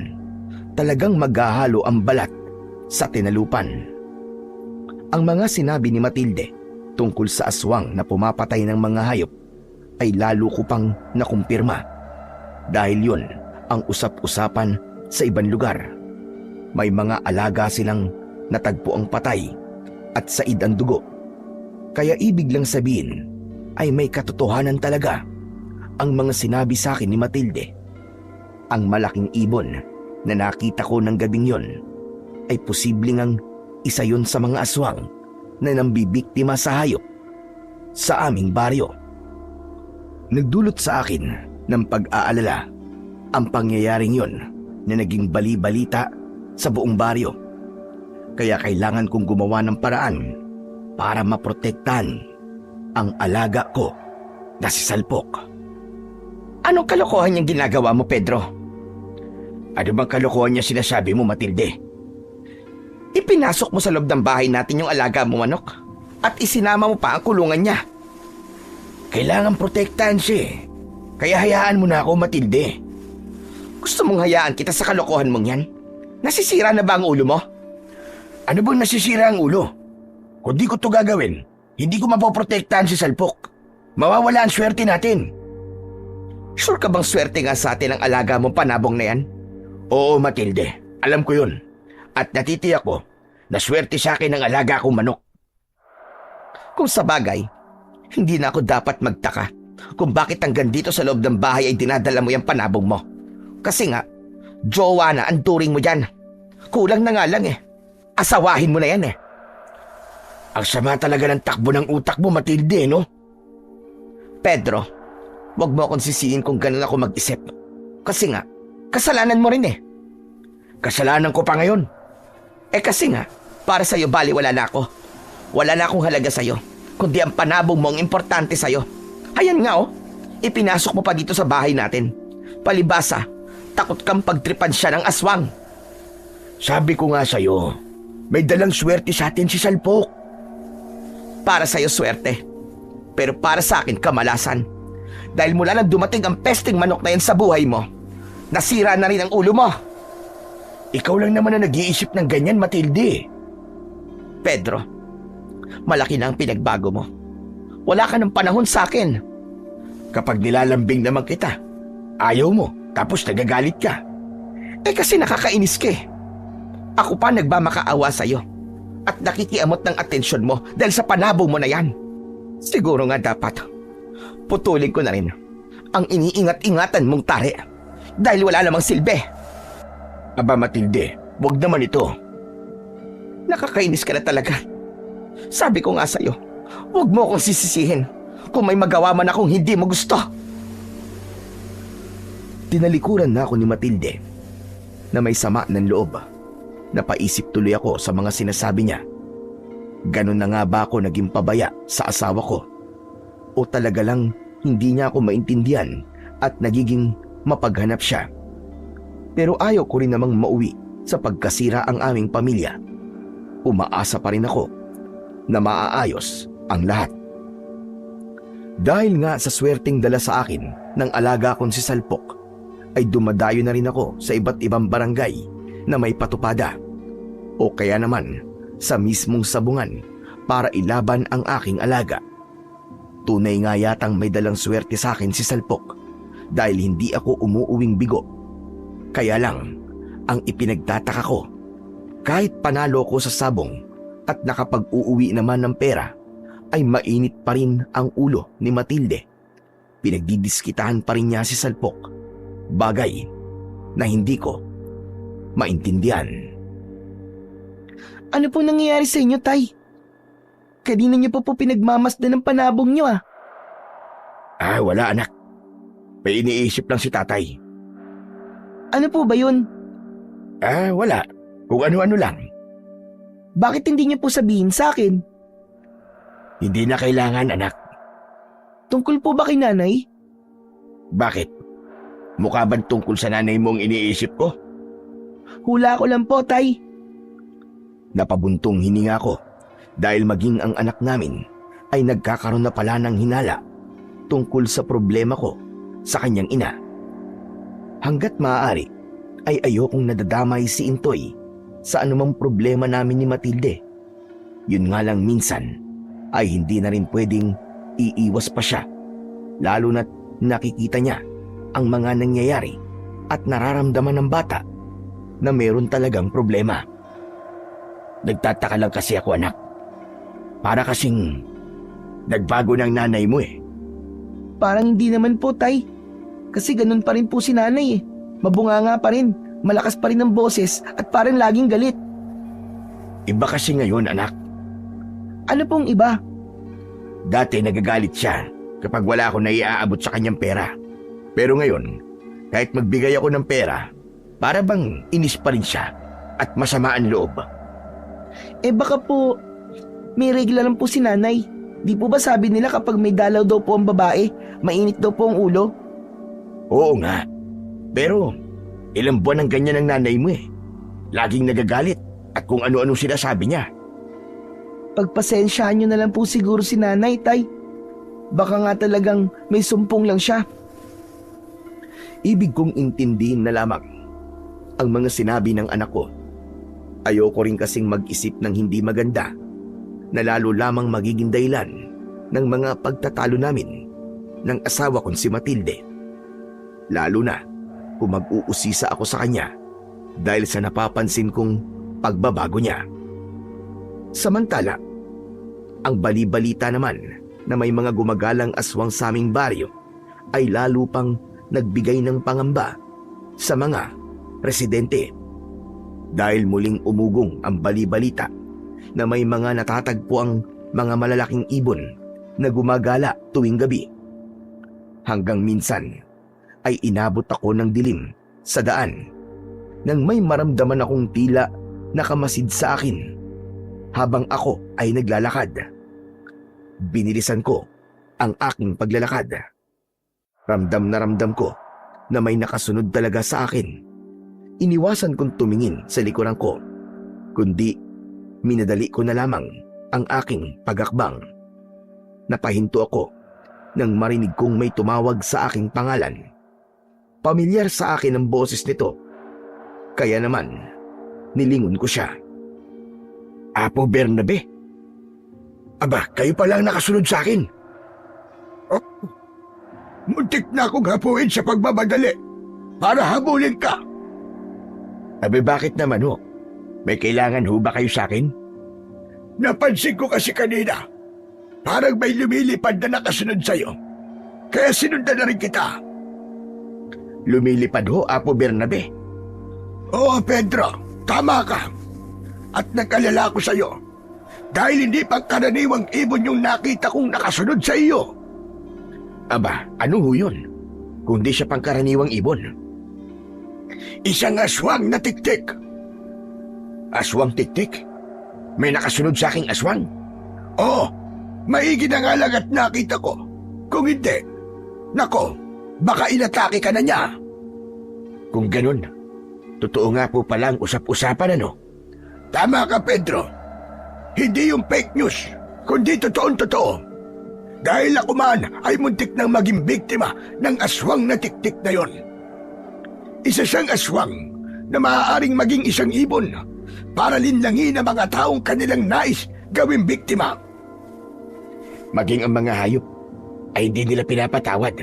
Talagang maghahalo ang balat sa tinalupan. Ang mga sinabi ni Matilde tungkol sa aswang na pumapatay ng mga hayop ay lalo ko pang nakumpirma. Dahil yun ang usap-usapan sa ibang lugar. May mga alaga silang natagpo ang patay at said ang dugo. Kaya ibig lang sabihin ay may katotohanan talaga ang mga sinabi sa akin ni Matilde. Ang malaking ibon na nakita ko ng gabing yon ay posibleng ang isa yon sa mga aswang na nambibiktima sa hayop sa aming baryo. Nagdulot sa akin ng pag-aalala ang pangyayaring yon na naging bali-balita sa buong baryo. Kaya kailangan kong gumawa ng paraan para maprotektahan ang alaga ko na si Salpok. Anong kalokohan niyang ginagawa mo, Pedro? Ano bang kalokohan niya sinasabi mo, Matilde? Ipinasok mo sa loob ng bahay natin yung alaga mo, manok, at isinama mo pa ang kulungan niya. Kailangan protektahan siya eh. Kaya hayaan mo na ako, Matilde. Gusto mong hayaan kita sa kalokohan mong yan? Nasisira na ba ang ulo mo? Ano bang nasisira ang ulo? Kung di ko to gagawin, hindi ko mapoprotektahan si Salpok. Mawawala ang swerte natin. Sure ka bang swerte nga sa atin ang alaga mong panabong na yan? Oo, Matilde. Alam ko yun. At natitiyak ko na swerte sa akin ang alaga kong manok. Kung sa bagay, hindi na ako dapat magtaka kung bakit hanggang dito sa loob ng bahay ay dinadala mo yung panabong mo. Kasi nga, jowa na ang turing mo dyan. Kulang na nga lang eh. Asawahin mo na yan eh. Ang sama talaga ng takbo ng utak mo, Matilde, no? Pedro, wag mo akong sisihin kung ganun ako mag-isip. Kasi nga, kasalanan mo rin eh. Kasalanan ko pa ngayon. Kasi nga, para sa'yo baliwala na ako. Wala na akong halaga sa'yo, kundi ang panabong mo ang importante sa'yo. Ayan nga oh, ipinasok mo pa dito sa bahay natin. Palibasa, takot kang pagtripan siya ng aswang. Sabi ko nga sa'yo, may dalang swerte sa atin si Salpok. Para sa'yo swerte, pero para sa akin kamalasan. Dahil mula nang dumating ang pesting manok na yan sa buhay mo, nasira na rin ang ulo mo. Ikaw lang naman na nag-iisip ng ganyan, Matilde. Pedro, malaki na ang pinagbago mo. Wala ka ng panahon sa akin. Kapag nilalambing naman kita, ayaw mo, tapos nagagalit ka. Kasi nakakainis ka eh. Ako pa nagmamakaawa sa'yo at nakikiamot ng atensyon mo dahil sa panabong mo na yan. Siguro nga dapat putulin ko na rin ang iniingat-ingatan mong tari dahil wala namang silbi. Aba, Matilde, wag naman ito. Nakakainis ka na talaga. Sabi ko nga sa'yo, Huwag mo akong sisisihin kung may magawa man akong hindi mo gusto. Tinalikuran na ako ni Matilde na may sama ng loob. Napaisip tuloy ako sa mga sinasabi niya. Ganun na nga ba ako naging pabaya sa asawa ko? O talaga lang hindi niya ako maintindihan at nagiging mapaghanap siya? Pero ayaw ko rin namang mauwi sa pagkasira ang aming pamilya. Umaasa pa rin ako na maaayos ang lahat. Dahil nga sa swerteng dala sa akin ng alaga kong si Salpok, ay dumadayo na rin ako sa iba't ibang barangay na may patupada o kaya naman sa mismong sabungan para ilaban ang aking alaga. Tunay nga yatang may dalang swerte sa akin si Salpok dahil hindi ako umuuwing bigo. Kaya lang, ang ipinagtataka ko, kahit panalo ko sa sabong at nakapag-uuwi naman ng pera, ay mainit pa rin ang ulo ni Matilde. Pinagdidiskitahan pa rin niya si Salpok. Bagay na hindi ko maintindihan. Ano pong nangyayari sa inyo, Tay? Kanina niyo po pinagmamasdan ng panabong niyo ah. Wala anak. May iniisip lang si tatay. Ano po ba yun? Wala. Kung ano-ano lang. Bakit hindi niyo po sabihin sa akin? Hindi na kailangan, anak. Tungkol po ba kay nanay? Bakit? Mukha ba tungkol sa nanay mong iniisip ko? Hula ko lang po, Tay. Napabuntong hininga ko dahil maging ang anak namin ay nagkakaroon na pala ng hinala tungkol sa problema ko sa kanyang ina. Hanggat maaari ay ayokong nadadamay si Intoy sa anumang problema namin ni Matilde. Yun nga lang minsan ay hindi na rin pwedeng iiwas pa siya, lalo na't nakikita niya ang mga nangyayari at nararamdaman ng bata na meron talagang problema. Nagtataka lang kasi ako, anak. Para kasing nagbago ng nanay mo eh. Parang hindi naman po, Tay. Kasi ganun pa rin po si nanay eh. Mabunganga pa rin, malakas pa rin ang boses at parang laging galit. Iba kasi ngayon, anak. Ano pong iba? Dati nagagalit siya kapag wala akong naiaabot sa kanyang pera. Pero ngayon, kahit magbigay ako ng pera, para bang inis pa rin siya at masama ang loob. Baka po may regla lang po si nanay. Di po ba sabi nila kapag may dalaw daw po ang babae, mainit daw po ang ulo? Oo nga. Pero ilang buwan ang ganyan ang nanay mo eh. Laging nagagalit at kung ano-ano sinasabi niya. Pagpasensyahan nyo na lang po siguro si nanay, Tay. Baka nga talagang may sumpong lang siya. Ibig kong intindihin na lamang ang mga sinabi ng anak ko. Ayoko rin kasing mag-isip ng hindi maganda na lalo lamang magiging dahilan ng mga pagtatalo namin ng asawa kong si Matilde. Lalo na kung mag-uusisa ako sa kanya dahil sa napapansin kong pagbabago niya. Samantala, ang bali-balita naman na may mga gumagalang aswang sa aming baryo ay lalo pang nagbigay ng pangamba sa mga residente. Dahil muling umugong ang bali-balita na may mga natatagpo ang mga malalaking ibon na gumagala tuwing gabi. Hanggang minsan ay inabot ako ng dilim sa daan nang may maramdaman akong tila nakamasid sa akin habang ako ay naglalakad. Binilisan ko ang aking paglalakad. Ramdam na ramdam ko na may nakasunod talaga sa akin. Iniwasan kong tumingin sa likuran ko, kundi minadali ko na lamang ang aking pagakbang. Napahinto ako nang marinig kong may tumawag sa aking pangalan. Pamilyar sa akin ang boses nito, kaya naman nilingon ko siya. Apo Bernabe? Aba, kayo palang nakasunod sa akin. Oh, muntik na akong hapuin sa pagmamadali para habulin ka. Abe, bakit naman ho? May kailangan ho ba kayo sa akin? Napansin ko kasi kanina, parang may lumilipad na nakasunod sa'yo. Kaya sinundan na rin kita. Lumilipad ho, Apo Bernabe? Oo, Pedro, tama ka. At nag-alala ko sa'yo. Dahil hindi pangkaraniwang ibon yung nakita kong nakasunod sa iyo. Aba, ano ho yun? Kung di siya pangkaraniwang ibon. Isang aswang na tiktik. Aswang tiktik? May nakasunod sa aking aswang? Oo, maigi na nga lang at nakita ko. Kung hindi, nako, baka inatake ka na niya. Kung ganun, totoo nga po palang usap-usapan ano? Tama ka, Pedro. Hindi yung fake news, kundi totoong-totoo. Dahil ako man ay muntik nang maging biktima ng aswang na tiktik na yon. Isa siyang aswang na maaaring maging isang ibon para linlangin ang mga taong kanilang nais gawing biktima. Maging ang mga hayop ay hindi nila pinapatawad.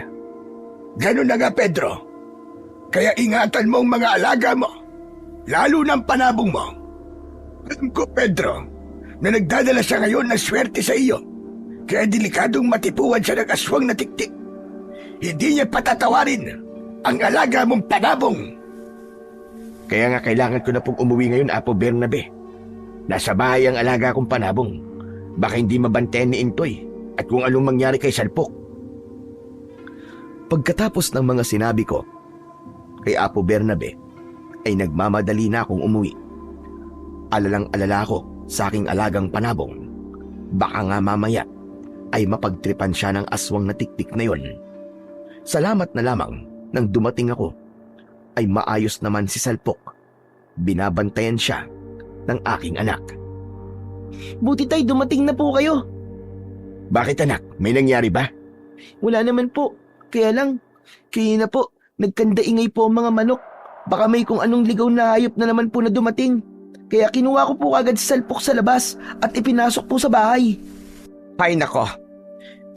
Ganun na nga, Pedro. Kaya ingatan mo ang mga alaga mo, lalo ng panabong mo. Alam ko, Pedro, na nagdadala siya ngayon ng swerte sa iyo. Kaya delikadong matipuan siya ng aswang na tiktik. Hindi niya patatawarin ang alaga mong panabong. Kaya nga kailangan ko na pong umuwi ngayon, Apo Bernabe. Nasa bahay ang alaga kong panabong. Baka hindi mabantayan ni Intoy at kung anong mangyari kay Salpok. Pagkatapos ng mga sinabi ko kay Apo Bernabe, ay nagmamadali na akong umuwi. Alalang-alala ko sa aking alagang panabong. Baka nga mamaya ay mapagtripan siya ng aswang na tiktik na yon. Salamat na lamang nang dumating ako ay maayos naman si Salpok. Binabantayan siya ng aking anak. Buti tay, dumating na po kayo. Bakit anak? May nangyari ba? Wala naman po. Kaya lang, kaya na po, nagkandaingay po ang mga manok. Baka may kung anong ligaw na hayop na naman po na dumating. Kaya kinuha ko po agad si Salpok sa labas at ipinasok po sa bahay. Ay nako,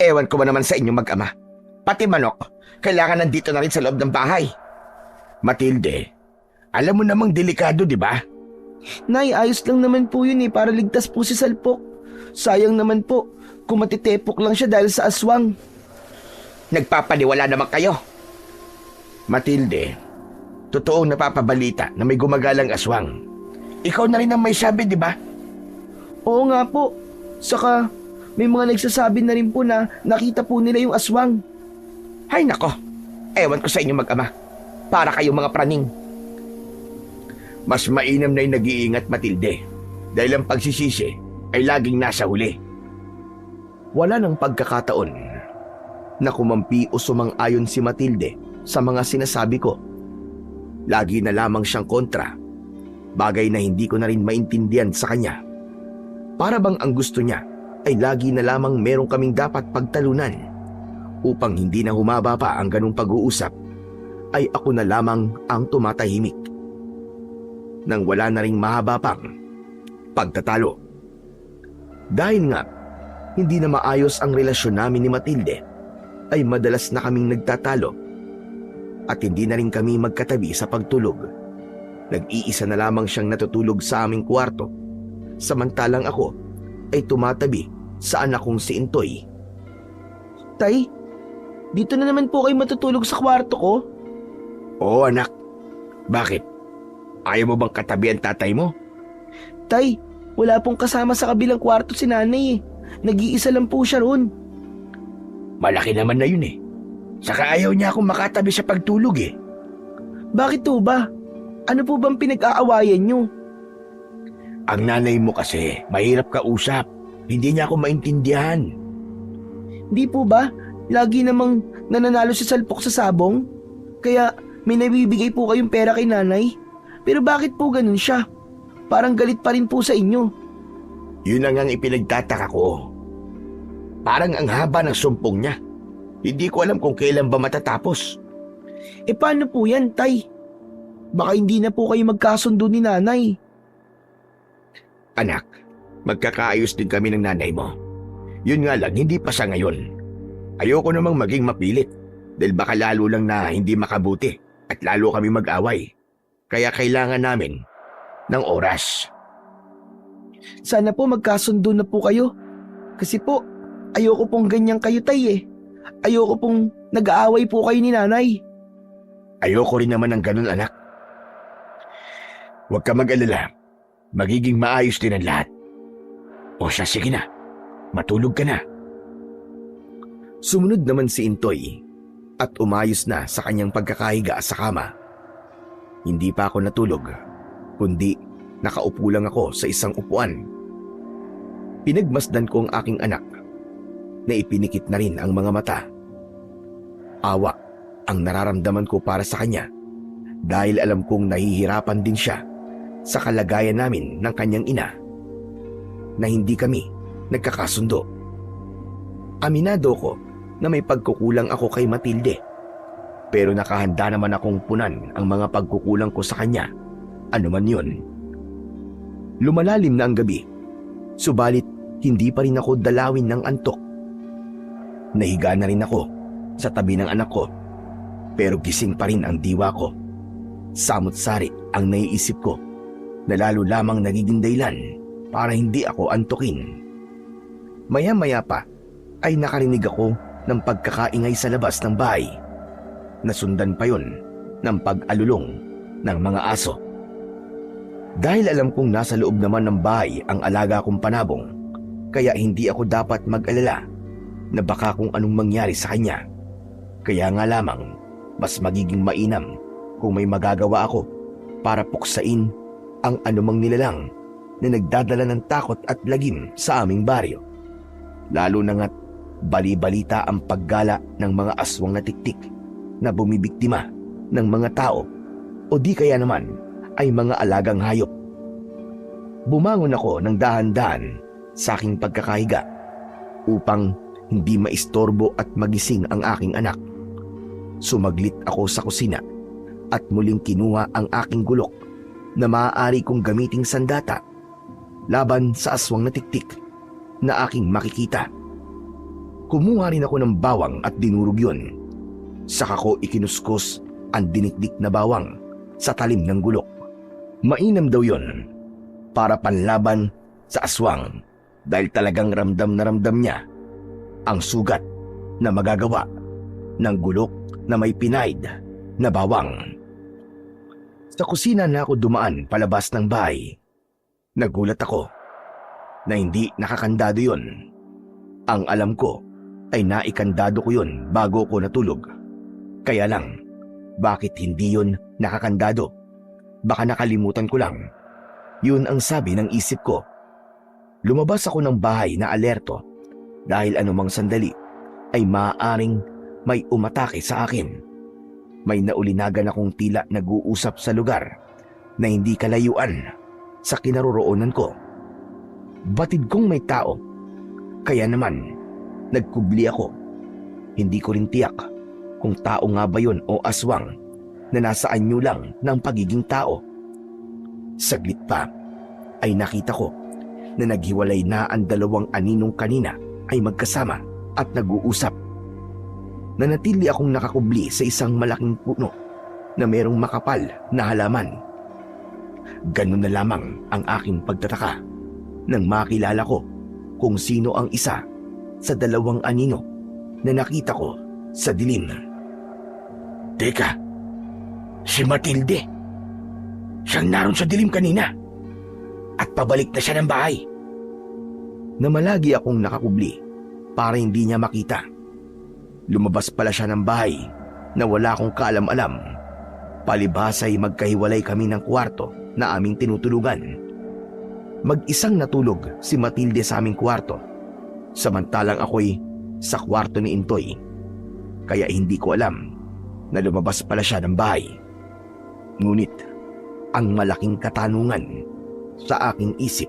ewan ko ba naman sa inyo mag-ama. Pati manok, kailangan nandito na rin sa loob ng bahay. Matilde, alam mo namang delikado, di ba? Nay, ayos lang naman po yun para ligtas po si Salpok. Sayang naman po, kung matitepok lang siya dahil sa aswang. Nagpapaniwala naman kayo. Matilde, totoong napapabalita na may gumagalang aswang. Ikaw na rin ang may sabi, di ba? Oo nga po. Saka, may mga nagsasabi na rin po na nakita po nila yung aswang. Ay nako, ewan ko sa inyo mag-ama. Para kayong mga praning. Mas mainam na yung nag-iingat, Matilde, dahil ang pagsisisi ay laging nasa huli. Wala nang pagkakataon na kumampi o sumang-ayon si Matilde sa mga sinasabi ko. Lagi na lamang siyang kontra, bagay na hindi ko na rin maintindihan sa kanya. Para bang ang gusto niya ay lagi na lamang meron kaming dapat pagtalunan. Upang hindi na humaba pa ang ganung pag-uusap, ay ako na lamang ang tumatahimik. Nang wala na ring mahaba pang pagtatalo. Dahil nga, hindi na maayos ang relasyon namin ni Matilde, ay madalas na kaming nagtatalo at hindi na rin kami magkatabi sa pagtulog. Nag-iisa na lamang siyang natutulog sa aming kwarto, samantalang ako ay tumatabi sa anak kong si Intoy. Tay, dito na naman po kayo matutulog sa kwarto ko? Oo anak, bakit? Ayaw mo bang katabi ang tatay mo? Tay, wala pong kasama sa kabilang kwarto si nanay eh. Nag-iisa lang po siya roon. Malaki naman na yun eh. Saka ayaw niya akong makatabi sa pagtulog eh. Bakit po ba? Ano po bang pinag-aawayan niyo? Ang nanay mo kasi, mahirap kausap. Hindi niya ako maintindihan. Di po ba? Lagi namang nananalo si Salpok sa sabong? Kaya may nabibigay po kayong pera kay nanay? Pero bakit po ganun siya? Parang galit pa rin po sa inyo. Yun ang ipinagtataka ko. Parang ang haba ng sumpong niya. Hindi ko alam kung kailan ba matatapos. E paano po yan, Tay? Baka hindi na po kayo magkasundo ni nanay. Anak, magkakaayos din kami ng nanay mo. Yun nga lang, hindi pa sa ngayon. Ayoko namang maging mapilit dahil baka lalo lang na hindi makabuti at lalo kami mag-away. Kaya kailangan namin ng oras. Sana po magkasundo na po kayo. Kasi po, ayoko pong ganyan kayo, Tay eh. Ayoko pong nag-aaway po kayo ni nanay. Ayoko rin naman ng ganun, anak. Huwag ka mag-alala. Magiging maayos din ang lahat. O siya, sige na. Matulog ka na. Sumunod naman si Intoy at umayos na sa kanyang pagkakahiga sa kama. Hindi pa ako natulog, kundi nakaupo lang ako sa isang upuan. Pinagmasdan ko ang aking anak na ipinikit na rin ang mga mata. Awa ang nararamdaman ko para sa kanya dahil alam kong nahihirapan din siya sa kalagayan namin ng kanyang ina na hindi kami nagkakasundo. Aminado ko na may pagkukulang ako kay Matilde, pero nakahanda naman akong punan ang mga pagkukulang ko sa kanya, ano man yun. Lumalalim na ang gabi, subalit hindi pa rin ako dalawin ng antok. Nahiga na rin ako sa tabi ng anak ko, pero gising pa rin ang diwa ko. Samot-sari ang naiisip ko na lalo lamang nagiging dahilan para hindi ako antukin. Maya-maya pa ay nakarinig ako ng pagkakaingay sa labas ng bahay. Nasundan pa yun ng pag-alulong ng mga aso. Dahil alam kong nasa loob naman ng bahay ang alaga kong panabong, kaya hindi ako dapat mag-alala na baka kung anong mangyari sa kanya. Kaya nga lamang, mas magiging mainam kung may magagawa ako para puksain ang anumang nilalang na nagdadala ng takot at lagim sa aming baryo. Lalo na nga't bali-balita ang paggala ng mga aswang na tiktik na bumibiktima ng mga tao o di kaya naman ay mga alagang hayop. Bumangon ako ng dahan-dahan sa aking pagkakahiga upang hindi maistorbo at magising ang aking anak. Sumaglit ako sa kusina at muling kinuha ang aking gulok na maaari kong gamiting sandata laban sa aswang na tiktik na aking makikita. Kumuha rin ako ng bawang at dinurog yun. Saka ko ikinuskos ang dinikdik na bawang sa talim ng gulok. Mainam daw yun para panlaban sa aswang dahil talagang ramdam na ramdam niya ang sugat na magagawa ng gulok na may pinaid na bawang. Sa kusina na ako dumaan palabas ng bahay. Nagulat ako na hindi nakakandado yun. Ang alam ko ay naikandado ko yun bago ko natulog. Kaya lang, bakit hindi yun nakakandado? Baka nakalimutan ko lang. Yun ang sabi ng isip ko. Lumabas ako ng bahay na alerto dahil anumang sandali ay maaaring may umatake sa akin. May naulinagan akong tila nag-uusap sa lugar na hindi kalayuan sa kinaroroonan ko. Batid kong may tao. Kaya naman, nagkubli ako. Hindi ko rin tiyak kung tao nga ba yun o aswang na nasa anyo lang ng pagiging tao. Saglit pa ay nakita ko na naghiwalay na ang dalawang aninong kanina ay magkasama at nag-uusap. Nanatili akong nakakubli sa isang malaking puno na merong makapal na halaman. Ganun na lamang ang aking pagtataka nang makilala ko kung sino ang isa sa dalawang anino na nakita ko sa dilim. Teka, si Matilde. Siyang naroon sa dilim kanina. At pabalik na siya ng bahay. Namalagi akong nakakubli para hindi niya makita. Lumabas pala siya ng bahay na wala akong kaalam-alam. Palibhas ay magkahiwalay kami ng kwarto na aming tinutulugan. Mag-isang natulog si Matilde sa aming kwarto, samantalang ako'y sa kwarto ni Intoy. Kaya hindi ko alam na lumabas pala siya ng bahay. Ngunit ang malaking katanungan sa aking isip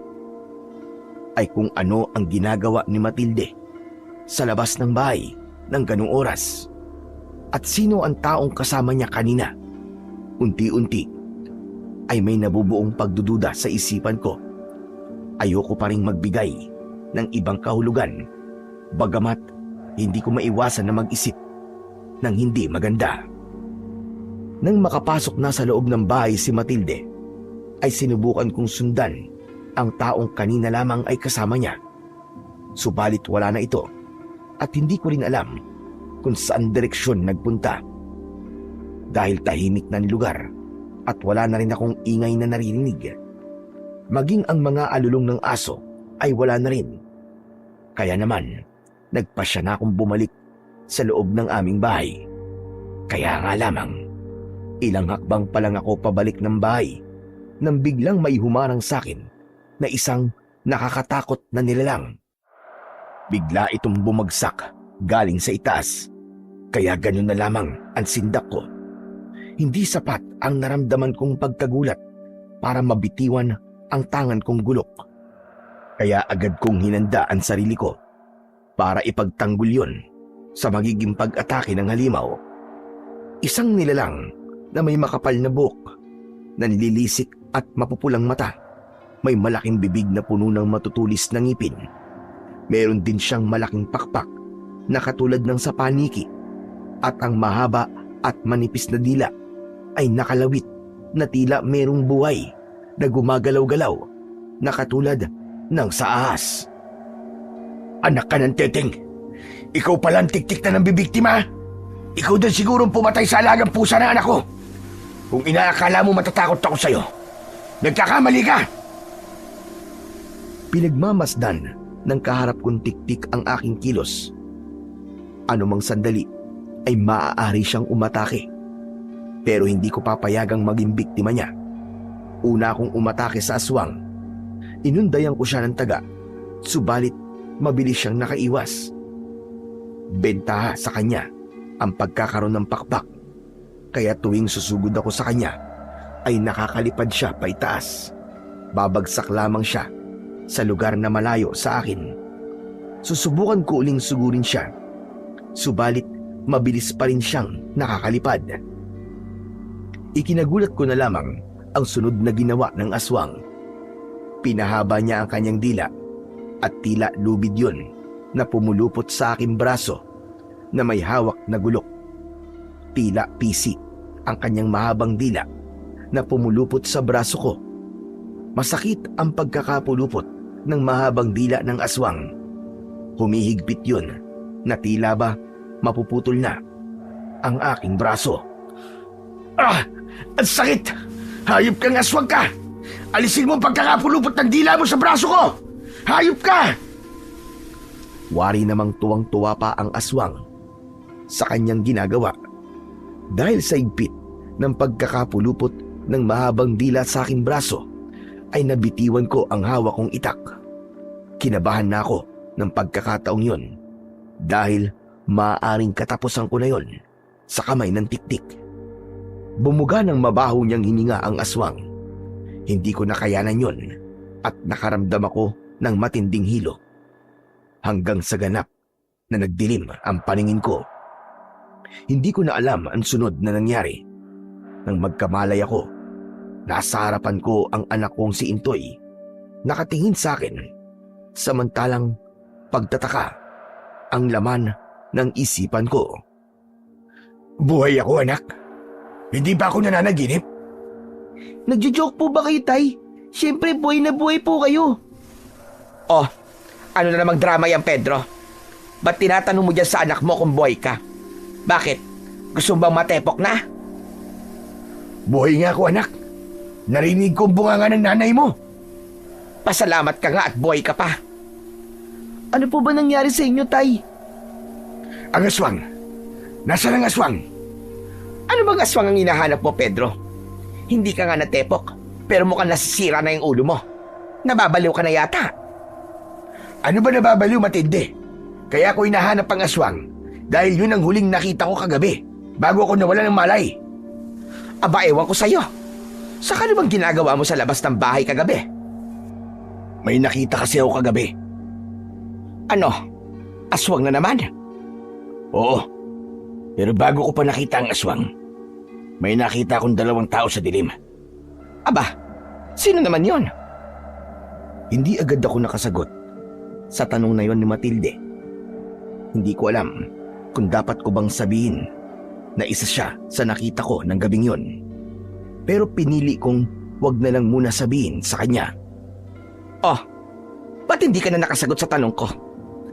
ay kung ano ang ginagawa ni Matilde sa labas ng bahay ng ganung oras at sino ang taong kasama niya kanina. Unti-unti ay may nabubuong pagdududa sa isipan ko. Ayoko pa ring magbigay ng ibang kahulugan, bagamat hindi ko maiwasan na mag-isip ng hindi maganda. Nang makapasok na sa loob ng bahay si Matilde, ay sinubukan kong sundan ang taong kanina lamang ay kasama niya. Subalit wala na ito at hindi ko rin alam kung saan direksyon nagpunta. Dahil tahimik na lugar at wala na rin akong ingay na naririnig. Maging ang mga alulong ng aso ay wala na rin. Kaya naman, nagpasya na akong bumalik sa loob ng aming bahay. Kaya nga lamang, ilang hakbang pa lang ako pabalik ng bahay nang biglang may humarang sa akin na isang nakakatakot na nilalang. Bigla itong bumagsak galing sa itaas, kaya ganun na lamang ang sindak ko. Hindi sapat ang naramdaman kong pagkagulat para mabitiwan ang tangan kong gulok. Kaya agad kong hinanda ang sarili ko para ipagtanggol yun sa magiging pag-atake ng halimaw. Isang nilalang na may makapal na buhok, nanlilisik at mapupulang mata. May malaking bibig na puno ng matutulis na ngipin. Meron din siyang malaking pakpak na katulad ng sa paniki, at ang mahaba at manipis na dila ay nakalawit na tila merong buhay na gumagalaw-galaw na katulad ng sa ahas. Anak ka ng teteng! Ikaw pala ang tiktik na ng bibiktima! Ikaw din sigurong pumatay sa alagang pusa na anak ko! Kung inaakala mo matatakot ako sa'yo, nagkakamali ka! Pinagmamasdan ng kaharap kong tiktik ang aking kilos. Anumang sandali ay maaari siyang umatake. Pero hindi ko papayagang maging biktima niya. Una akong umatake sa aswang. Inundayan ko siya ng taga, subalit mabilis siyang nakaiwas. Bentaha sa kanya ang pagkakaroon ng pakpak, kaya tuwing susugod ako sa kanya ay nakakalipad siya paitaas. Babagsak lamang siya sa lugar na malayo sa akin. Susubukan ko uling sugurin siya, subalit mabilis pa rin siyang nakakalipad. Ikinagulat ko na lamang ang sunod na ginawa ng aswang. Pinahaba niya ang kanyang dila at tila lubid yun na pumulupot sa aking braso na may hawak na gulok. Tila pisi ang kanyang mahabang dila na pumulupot sa braso ko. Masakit ang pagkakapulupot ng mahabang dila ng aswang. Humihigpit yun na tila ba mapuputol na ang aking braso. Ah! Ang sakit! Hayop kang aswang ka! Alisin mo ang pagkakapulupot ng dila mo sa braso ko! Hayop ka! Wari namang tuwang-tuwa pa ang aswang sa kanyang ginagawa. Dahil sa higpit ng pagkakapulupot ng mahabang dila sa aking braso, ay nabitiwan ko ang hawak kong itak. Kinabahan na ako ng pagkakataong yon dahil maaaring katapusan ko na yon sa kamay ng tiktik. Bumuga ng mabaho niyang hininga ang aswang. Hindi ko nakayanan yon at nakaramdam ako ng matinding hilo. Hanggang sa ganap na nagdilim ang paningin ko. Hindi ko na alam ang sunod na nangyari. Nang magkamalay ako, nasa harapan ko ang anak kong si Intoy, nakatingin sa akin. Samantalang pagtataka ang laman ng isipan ko. Buhay ako, anak. Hindi ba ako nananaginip? Nagjo-joke po ba kayo, Tay? Siyempre, buhay na buhay po kayo. Oh, ano na namang drama yan, Pedro? Ba't tinatanong mo dyan sa anak mo kung buhay ka? Bakit? Gusto mo bang matepok na? Buhay nga ako, anak. Narinig ko ang bunganga ng nanay mo. Pasalamat ka nga at buhay ka pa. Ano po ba nangyari sa inyo, Tay? Ang aswang. Nasaan ang aswang? Ano bang aswang ang hinahanap mo, Pedro? Hindi ka nga natepok, pero mukhang nasisira na yung ulo mo. Nababaliw ka na yata. Ano ba nababaliw, matindi? Kaya ako hinahanap ang aswang dahil yun ang huling nakita ko kagabi bago ako nawala ng malay. Aba, ewan ko sa'yo. Saka ano bang ginagawa mo sa labas ng bahay kagabi? May nakita kasi ako kagabi. Ano? Aswang na naman? Oo. Pero bago ko pa nakita ang aswang, may nakita akong 2 tao sa dilim. Aba, sino naman yon? Hindi agad ako nakasagot sa tanong na yon ni Matilde. Hindi ko alam kung dapat ko bang sabihin na isa siya sa nakita ko ng gabing yon. Pero pinili kong wag na lang muna sabihin sa kanya. Oh, ba't hindi ka na nakasagot sa tanong ko?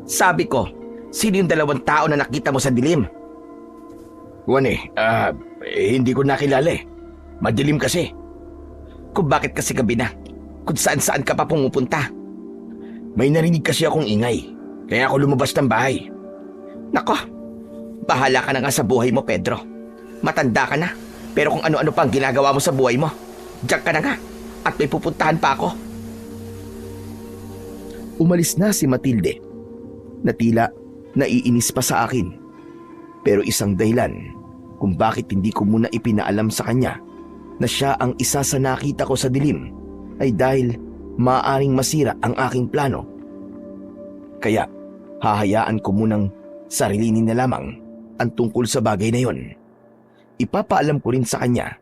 Sabi ko, sino yung 2 tao na nakita mo sa dilim? Hindi ko nakilala eh. Madilim kasi. Kung bakit kasi gabi na, kung saan-saan ka pa pumupunta. May narinig kasi akong ingay, kaya ako lumabas ng bahay. Nako, bahala ka na nga sa buhay mo, Pedro. Matanda ka na, pero kung ano-ano pang ginagawa mo sa buhay mo, diyan ka na nga at may pupuntahan pa ako. Umalis na si Matilde na tila naiinis pa sa akin. Pero isang dahilan kung bakit hindi ko muna ipinaalam sa kanya na siya ang isa sa nakita ko sa dilim ay dahil maaaring masira ang aking plano. Kaya hahayaan ko munang sarilinin na lamang ang tungkol sa bagay na yon. Ipapaalam ko rin sa kanya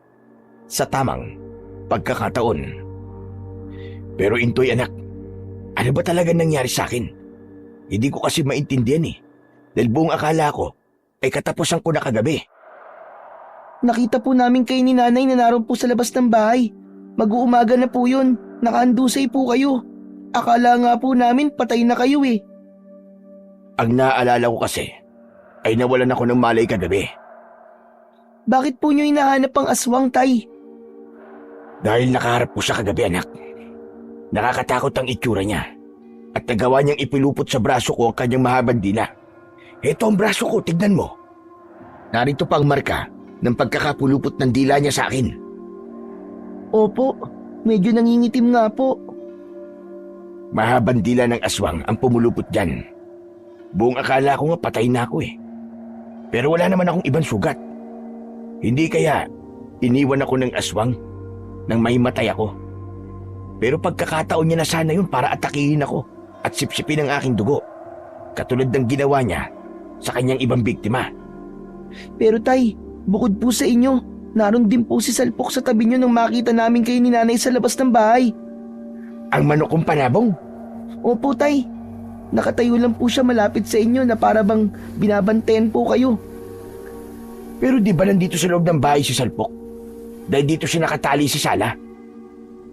sa tamang pagkakataon. Pero Intoy anak, ano ba talaga nangyari sa akin? Hindi ko kasi maintindihan eh. Dahil buong akala ko ay katapusan ko na kagabi. Nakita po namin kayo ni nanay na naroon po sa labas ng bahay. Mag-uumaga na po yun. Nakaandusay po kayo. Akala nga po namin patay na kayo eh. Ang naaalala ko kasi ay nawalan ako ng malay kagabi. Bakit po nyo hinahanap ang aswang, tay? Dahil nakaharap ko siya kagabi anak. Nakakatakot ang itsura niya. At nagawa niyang ipilupot sa braso ko ang kanyang mahabang dila. Ito ang braso ko, tignan mo. Narito pa ang marka ng pagkakapulupot ng dila niya sa akin. Opo, medyo nangingitim nga po. Mahabang dila ng aswang ang pumulupot dyan. Buong akala ko nga patay na ako eh. Pero wala naman akong ibang sugat. Hindi kaya iniwan ako ng aswang nang mahimatay ako. Pero pagkakataon niya na sana yun para atakihin ako at sipsipin ang aking dugo. Katulad ng ginawa niya sa kanyang ibang biktima. Pero tay, bukod po sa inyo, naroon din po si Salpok sa tabi nyo nang makita namin kayo ni nanay sa labas ng bahay. Ang manok kong panabong? Opo tay, nakatayo lang po siya malapit sa inyo na para bang binabantayan po kayo. Pero di ba nandito sa loob ng bahay si Salpok? Dahil dito siya nakatali sa sala.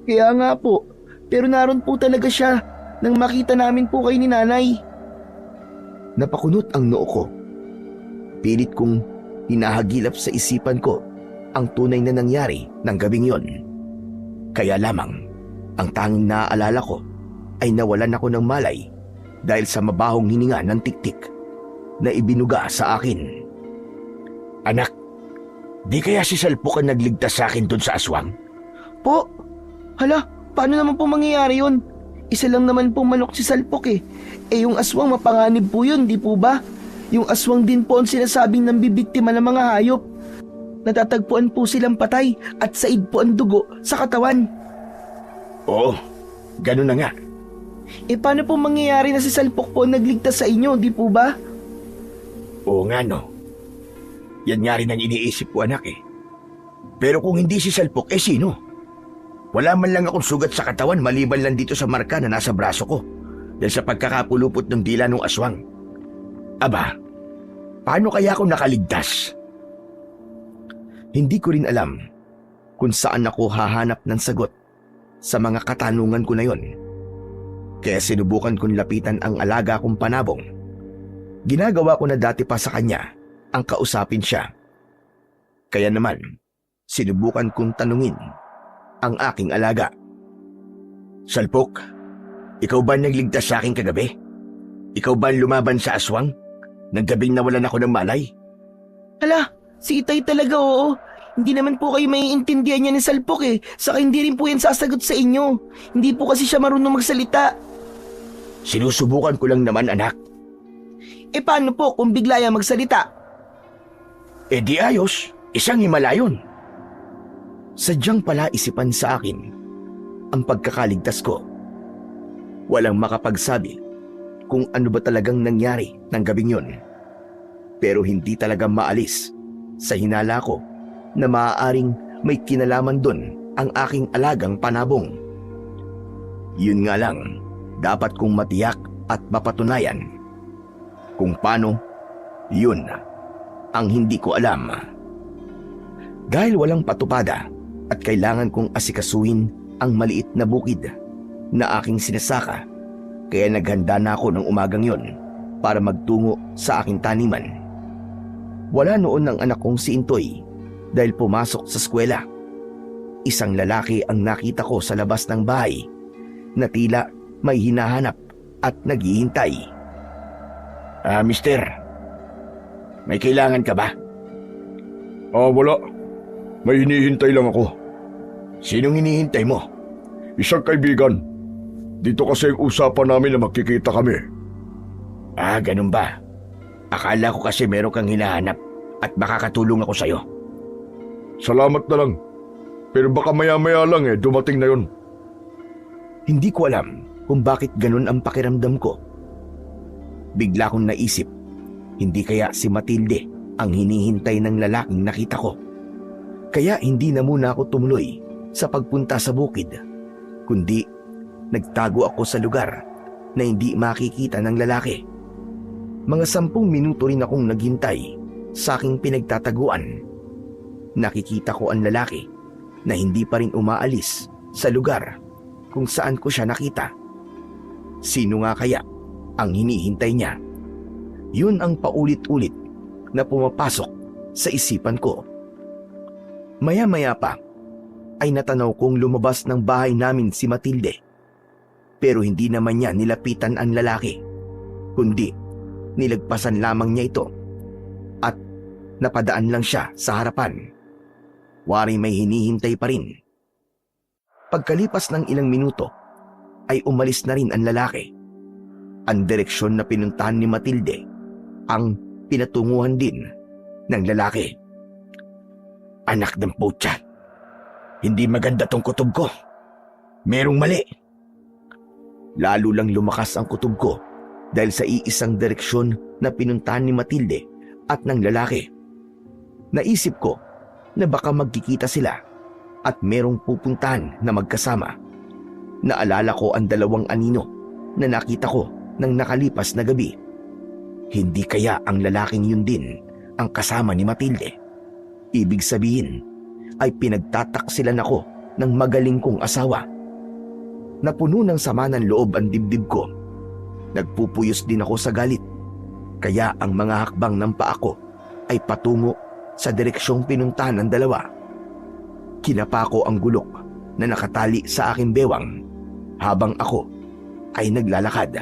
Kaya nga po, pero naroon po talaga siya nang makita namin po kayo ni nanay. Napakunot ang noo ko. Pilit kong hinahagilap sa isipan ko ang tunay na nangyari ng gabing yon. Kaya lamang, ang tanging naaalala ko ay nawalan ako ng malay dahil sa mabahong hininga ng tiktik na ibinuga sa akin. Anak, di kaya si Salpok ang nagligtas sa akin doon sa aswang? Po, hala, paano naman po mangyayari yun? Isa lang naman po manok si Salpok eh. Eh yung aswang mapanganib po yun, di po ba? Yung aswang din po ang sinasabing nambibiktima ng mga hayop. Natatagpuan po silang patay at said po ang dugo sa katawan. Oo, ganun na nga. Eh paano po mangyayari na si Salpok po ang nagligtas sa inyo, di po ba? Oo nga no. Yan nga rin ang iniisip ko anak eh. Pero kung hindi si Salpok, eh sino? Wala man lang akong sugat sa katawan maliban lang dito sa marka na nasa braso ko dahil sa pagkakapulupot ng dila ng aswang. Aba, paano kaya ako nakaligtas? Hindi ko rin alam kung saan ako hahanap ng sagot sa mga katanungan ko na yon. Kaya sinubukan kong lapitan ang alaga kong panabong. Ginagawa ko na dati pa sa kanya ang kausapin siya. Kaya naman, sinubukan kong tanungin ang aking alaga. Salpok, ikaw ba nagligtas sa akin kagabi? Ikaw ba lumaban sa aswang? Naggabing nawalan ako ng malay? Hala, si Itay talaga oo. Hindi naman po kayo maiintindihan niya ni Salpok eh. Saka hindi rin po yan sasagot sa inyo. Hindi po kasi siya marunong magsalita. Sinusubukan ko lang naman anak. Eh paano po kung bigla yan magsalita? Eh di ayos, isang himala yun. Sadyang pala isipan sa akin ang pagkakaligtas ko. Walang makapagsabi kung ano ba talagang nangyari ng gabing yon. Pero hindi talaga maalis sa hinala ko na maaaring may kinalaman doon ang aking alagang panabong. Yun nga lang, dapat kong matiyak at mapatunayan. Kung paano, yun ang hindi ko alam. Dahil walang patupada at kailangan kong asikasuhin ang maliit na bukid na aking sinasaka, kaya naghanda na ako ng umagang yon para magtungo sa aking taniman. Wala noon ng anak kong si Intoy dahil pumasok sa eskwela. Isang lalaki ang nakita ko sa labas ng bahay na tila may hinahanap at naghihintay. Mister, may kailangan ka ba? Wala. May hinihintay lang ako. Sinong hinihintay mo? Isang kaibigan. Dito kasi ang usapan namin na magkikita kami. Ganun ba? Akala ko kasi meron kang hinahanap at makakatulong ako sa'yo. Salamat na lang. Pero baka maya-maya lang dumating na yun. Hindi ko alam kung bakit ganun ang pakiramdam ko. Bigla kong naisip, hindi kaya si Matilde ang hinihintay ng lalaking nakita ko. Kaya hindi na muna ako tumuloy sa pagpunta sa bukid, kundi nagtago ako sa lugar na hindi makikita ng lalaki. Mga 10 minuto rin akong naghintay sa aking pinagtataguan. Nakikita ko ang lalaki na hindi pa rin umaalis sa lugar kung saan ko siya nakita. Sino nga kaya ang hinihintay niya? Yun ang paulit-ulit na pumapasok sa isipan ko. Maya-maya pa ay natanaw kong lumabas ng bahay namin si Matilde. Pero hindi naman niya nilapitan ang lalaki, kundi nilagpasan lamang niya ito at napadaan lang siya sa harapan. Wari may hinihintay pa rin. Pagkalipas ng ilang minuto ay umalis na rin ang lalaki. Ang direksyon na pinuntahan ni Matilde ang pinatunguhan din ng lalaki. Anak ng putya, hindi maganda tong kutob ko. Merong mali. Lalo lang lumakas ang kutob ko dahil sa iisang direksyon na pinuntahan ni Matilde at ng lalaki. Naisip ko na baka magkikita sila at merong pupuntahan na magkasama. Naalala ko ang 2 anino na nakita ko nang nakalipas na gabi. Hindi kaya ang lalaking yun din ang kasama ni Matilde? Ibig sabihin ay pinagtataksilan ako ng magaling kong asawa. Napuno ng sama ng loob ang dibdib ko. Nagpupuyos din ako sa galit. Kaya ang mga hakbang ng paa ko ay patungo sa direksyong pinuntahan ng 2. Kinapa ko ang gulok na nakatali sa aking bewang habang ako ay naglalakad.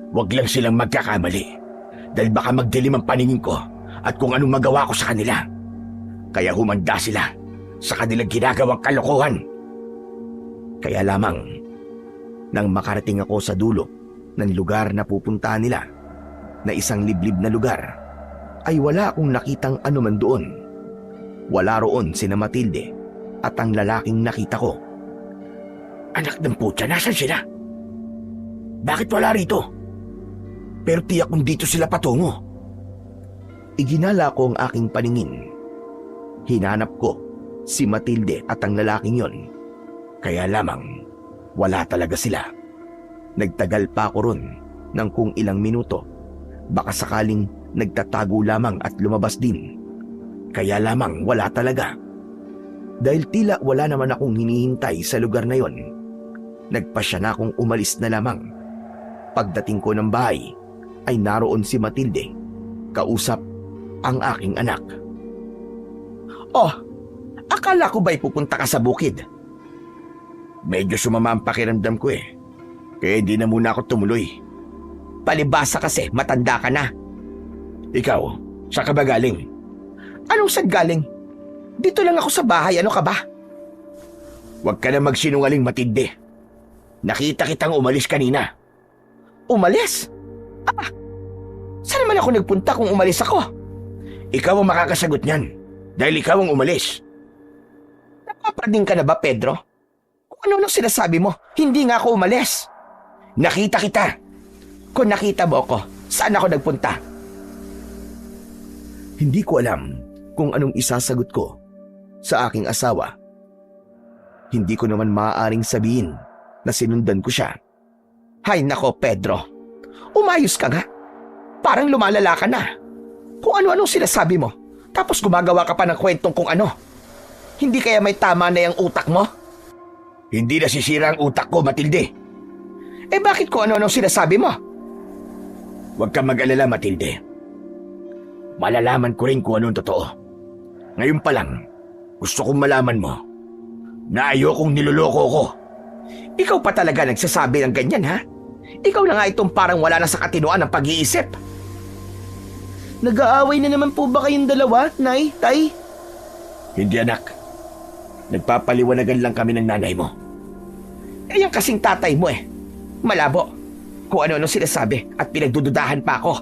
Huwag lang silang magkakamali dahil baka magdilim ang paningin ko at kung anong magawa ko sa kanila. Kaya humanda sila sa kanilang ginagawang kalokohan. Kaya lamang, nang makarating ako sa dulo ng lugar na pupuntahan nila, na isang liblib na lugar, ay wala akong nakitang anuman doon. Wala roon sina Matilde at ang lalaking nakita ko. Anak ng putya, nasan sila? Bakit wala rito? Pero tiyak kung dito sila patungo. Iginala ko ang aking paningin. Hinanap ko si Matilde at ang lalaking yon. Kaya lamang, wala talaga sila. Nagtagal pa ako ron ng kung ilang minuto. Baka sakaling nagtatago lamang at lumabas din. Kaya lamang wala talaga. Dahil tila wala naman akong hinihintay sa lugar na yon, nagpasya na akong umalis na lamang. Pagdating ko ng bahay, ay naroon si Matilde, kausap ang aking anak. Oh, akala ko ba'y pupunta ka sa bukid? Medyo sumama ang pakiramdam ko kaya hindi na muna ako tumuloy. Palibasa kasi, matanda ka na. Ikaw, saan ka ba galing? Anong saan galing? Dito lang ako sa bahay, ano ka ba? Huwag ka na magsinungaling, Matilde. Nakita kitang umalis kanina. Umalis? Saan naman ako nagpunta kung umalis ako? Ikaw ang makakasagot niyan, dahil ikaw ang umalis. Napapading ka na ba, Pedro? Kung ano nang sinasabi mo, hindi nga ako umalis. Nakita kita. Kung nakita mo ako, saan ako nagpunta? Hindi ko alam kung anong isasagot ko sa aking asawa. Hindi ko naman maaaring sabihin na sinundan ko siya. Hay nako, Pedro. Umayos ka nga. Parang lumalala ka na. Kung ano-anong sinasabi mo, tapos gumagawa ka pa ng kwentong kung ano. Hindi kaya may tama na yung utak mo? Hindi nasisira ang utak ko, Matilde. Bakit kung ano-anong sinasabi mo? Huwag kang mag-alala, Matilde. Malalaman ko rin kung anong totoo. Ngayon pa lang, gusto kong malaman mo na ayokong niloloko ko. Ikaw pa talaga nagsasabi ng ganyan, ha? Ikaw na nga itong parang wala na sa katinoan ng pag-iisip. Nag-aaway na naman po ba kayong dalawa, Nay, Tay? Hindi anak. Nagpapaliwanagan lang kami ng nanay mo. Eh, yung kasing tatay mo eh. Malabo. Kung ano-ano sinasabi at pinagdududahan pa ako.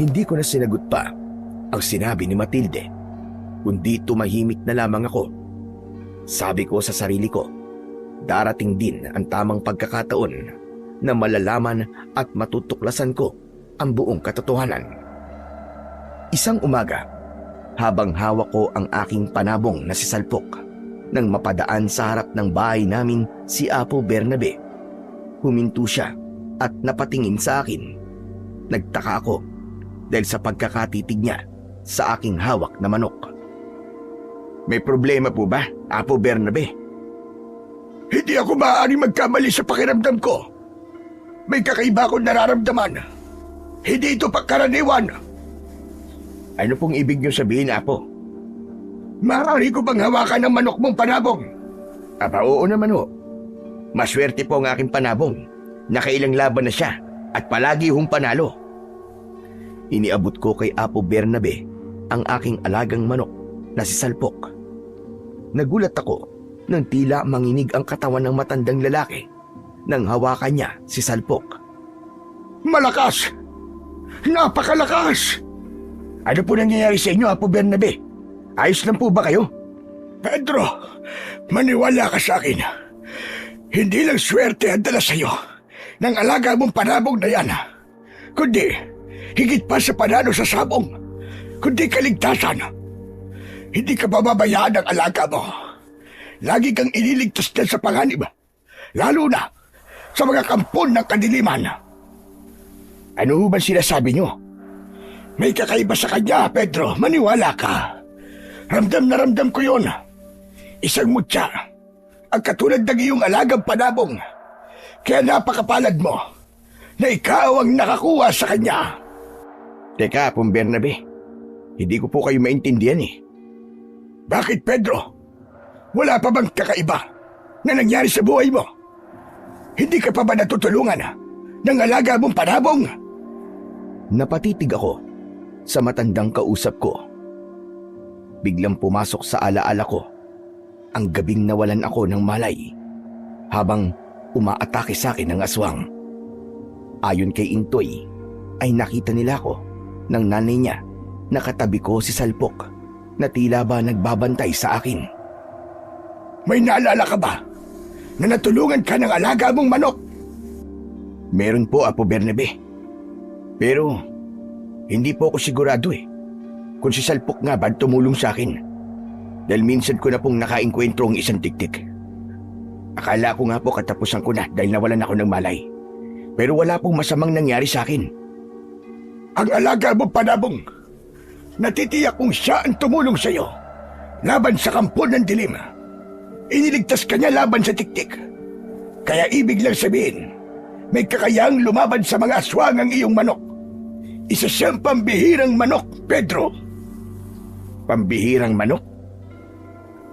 Hindi ko na sinagot pa ang sinabi ni Matilde, kundi tumahimik na lamang ako. Sabi ko sa sarili ko, darating din ang tamang pagkakataon na malalaman at matutuklasan ko ang buong katotohanan. Isang umaga, habang hawak ko ang aking panabong na si Salpok, nang mapadaan sa harap ng bahay namin si Apo Bernabe. Huminto siya at napatingin sa akin. Nagtaka ako dahil sa pagkakatitig niya sa aking hawak na manok. May problema po ba, Apo Bernabe? Hindi ako maaaring magkamali sa pakiramdam ko. May kakaiba akong nararamdaman. Hindi ito pagkaraniwan. Ano pong ibig niyo sabihin, Apo? Maaari ko bang hawakan ang manok mong panabong? Aba, oo naman ho. Maswerte po ang aking panabong. Nakailang laban na siya at palagi hong panalo. Iniabot ko kay Apo Bernabe ang aking alagang manok na si Salpok. Nagulat ako nang tila manginig ang katawan ng matandang lalaki nang hawakan niya si Salpok. Malakas! Napakalakas! Ano po nangyayari sa inyo, Apo Bernabe? Ayos lang po ba kayo? Pedro, maniwala ka sa akin. Hindi lang swerte ang dala sa'yo ng alaga mong panabong na yan, kundi higit pa sa panalo sa sabong, kundi kaligtasan. Hindi ka bababayaan ng alaga mo. Lagi kang iniligtas din sa panganib, lalo na sa mga kampon ng kadiliman. Ano ba sinasabi nyo? May kakaiba sa kanya, Pedro. Maniwala ka. Ramdam na ramdam ko yun. Isang mutya, ang katulad ng iyong alagang panabong. Kaya napakapalad mo na ikaw ang nakakuha sa kanya. Teka, Apo Bernabe. Hindi ko po kayo maintindihan eh. Bakit, Pedro? Wala pa bang kakaiba na nangyari sa buhay mo? Hindi ka pa ba natutulungan ng alaga mong panabong? Napatitig ako sa matandang kausap ko. Biglang pumasok sa alaala ko ang gabing nawalan ako ng malay habang umaatake sa akin ng aswang. Ayon kay Intoy, ay nakita nila ko ng nanay niya na katabi ko si Salpok na tila ba nagbabantay sa akin. May naalala ka ba na natulungan ka ng alaga mong manok? Meron po, Apo Bernabe. Pero hindi po ako sigurado eh kung si Salpok nga ba tumulong sa akin. Dahil minsan ko na pong nakainkwentro ang isang tiktik. Akala ko nga po katapusan ko na dahil nawalan ako ng malay. Pero wala pong masamang nangyari sa akin. Ang alaga mong panabong, natitiyak kong siya ang tumulong sa iyo laban sa kampon ng dilim. Iniligtas ka niya laban sa tiktik. Kaya ibig lang sabihin, may kakayang lumaban sa mga aswang ang iyong manok. Isa siyang pambihirang manok, Pedro. Pambihirang manok?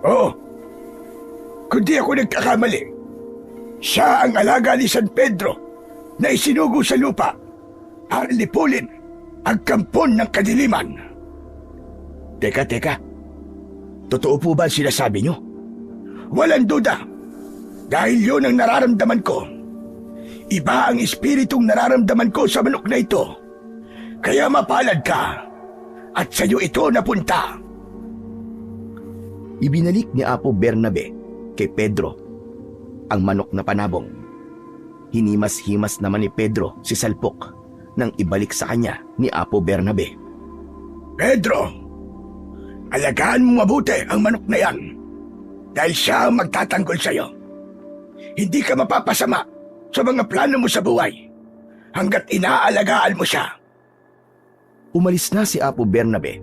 Oo. Kung di ako nagkakamali, siya ang alaga ni San Pedro na isinugo sa lupa para lipulin ang kampon ng kadiliman. Teka. Totoo po ba ang sinasabi niyo? Walang duda. Dahil yun ang nararamdaman ko. Iba ang espiritong nararamdaman ko sa manok na ito. Kaya mapalad ka. At sa'yo ito napunta. Ibinalik ni Apo Bernabe kay Pedro ang manok na panabong. Hinimas-himas naman ni Pedro si Salpok nang ibalik sa kanya ni Apo Bernabe. Pedro, alagaan mo mabuti ang manok na yan. Dahil siya ang magtatanggol sa'yo. Hindi ka mapapasama sa mga plano mo sa buhay hanggat inaalagaan mo siya. Umalis na si Apo Bernabe,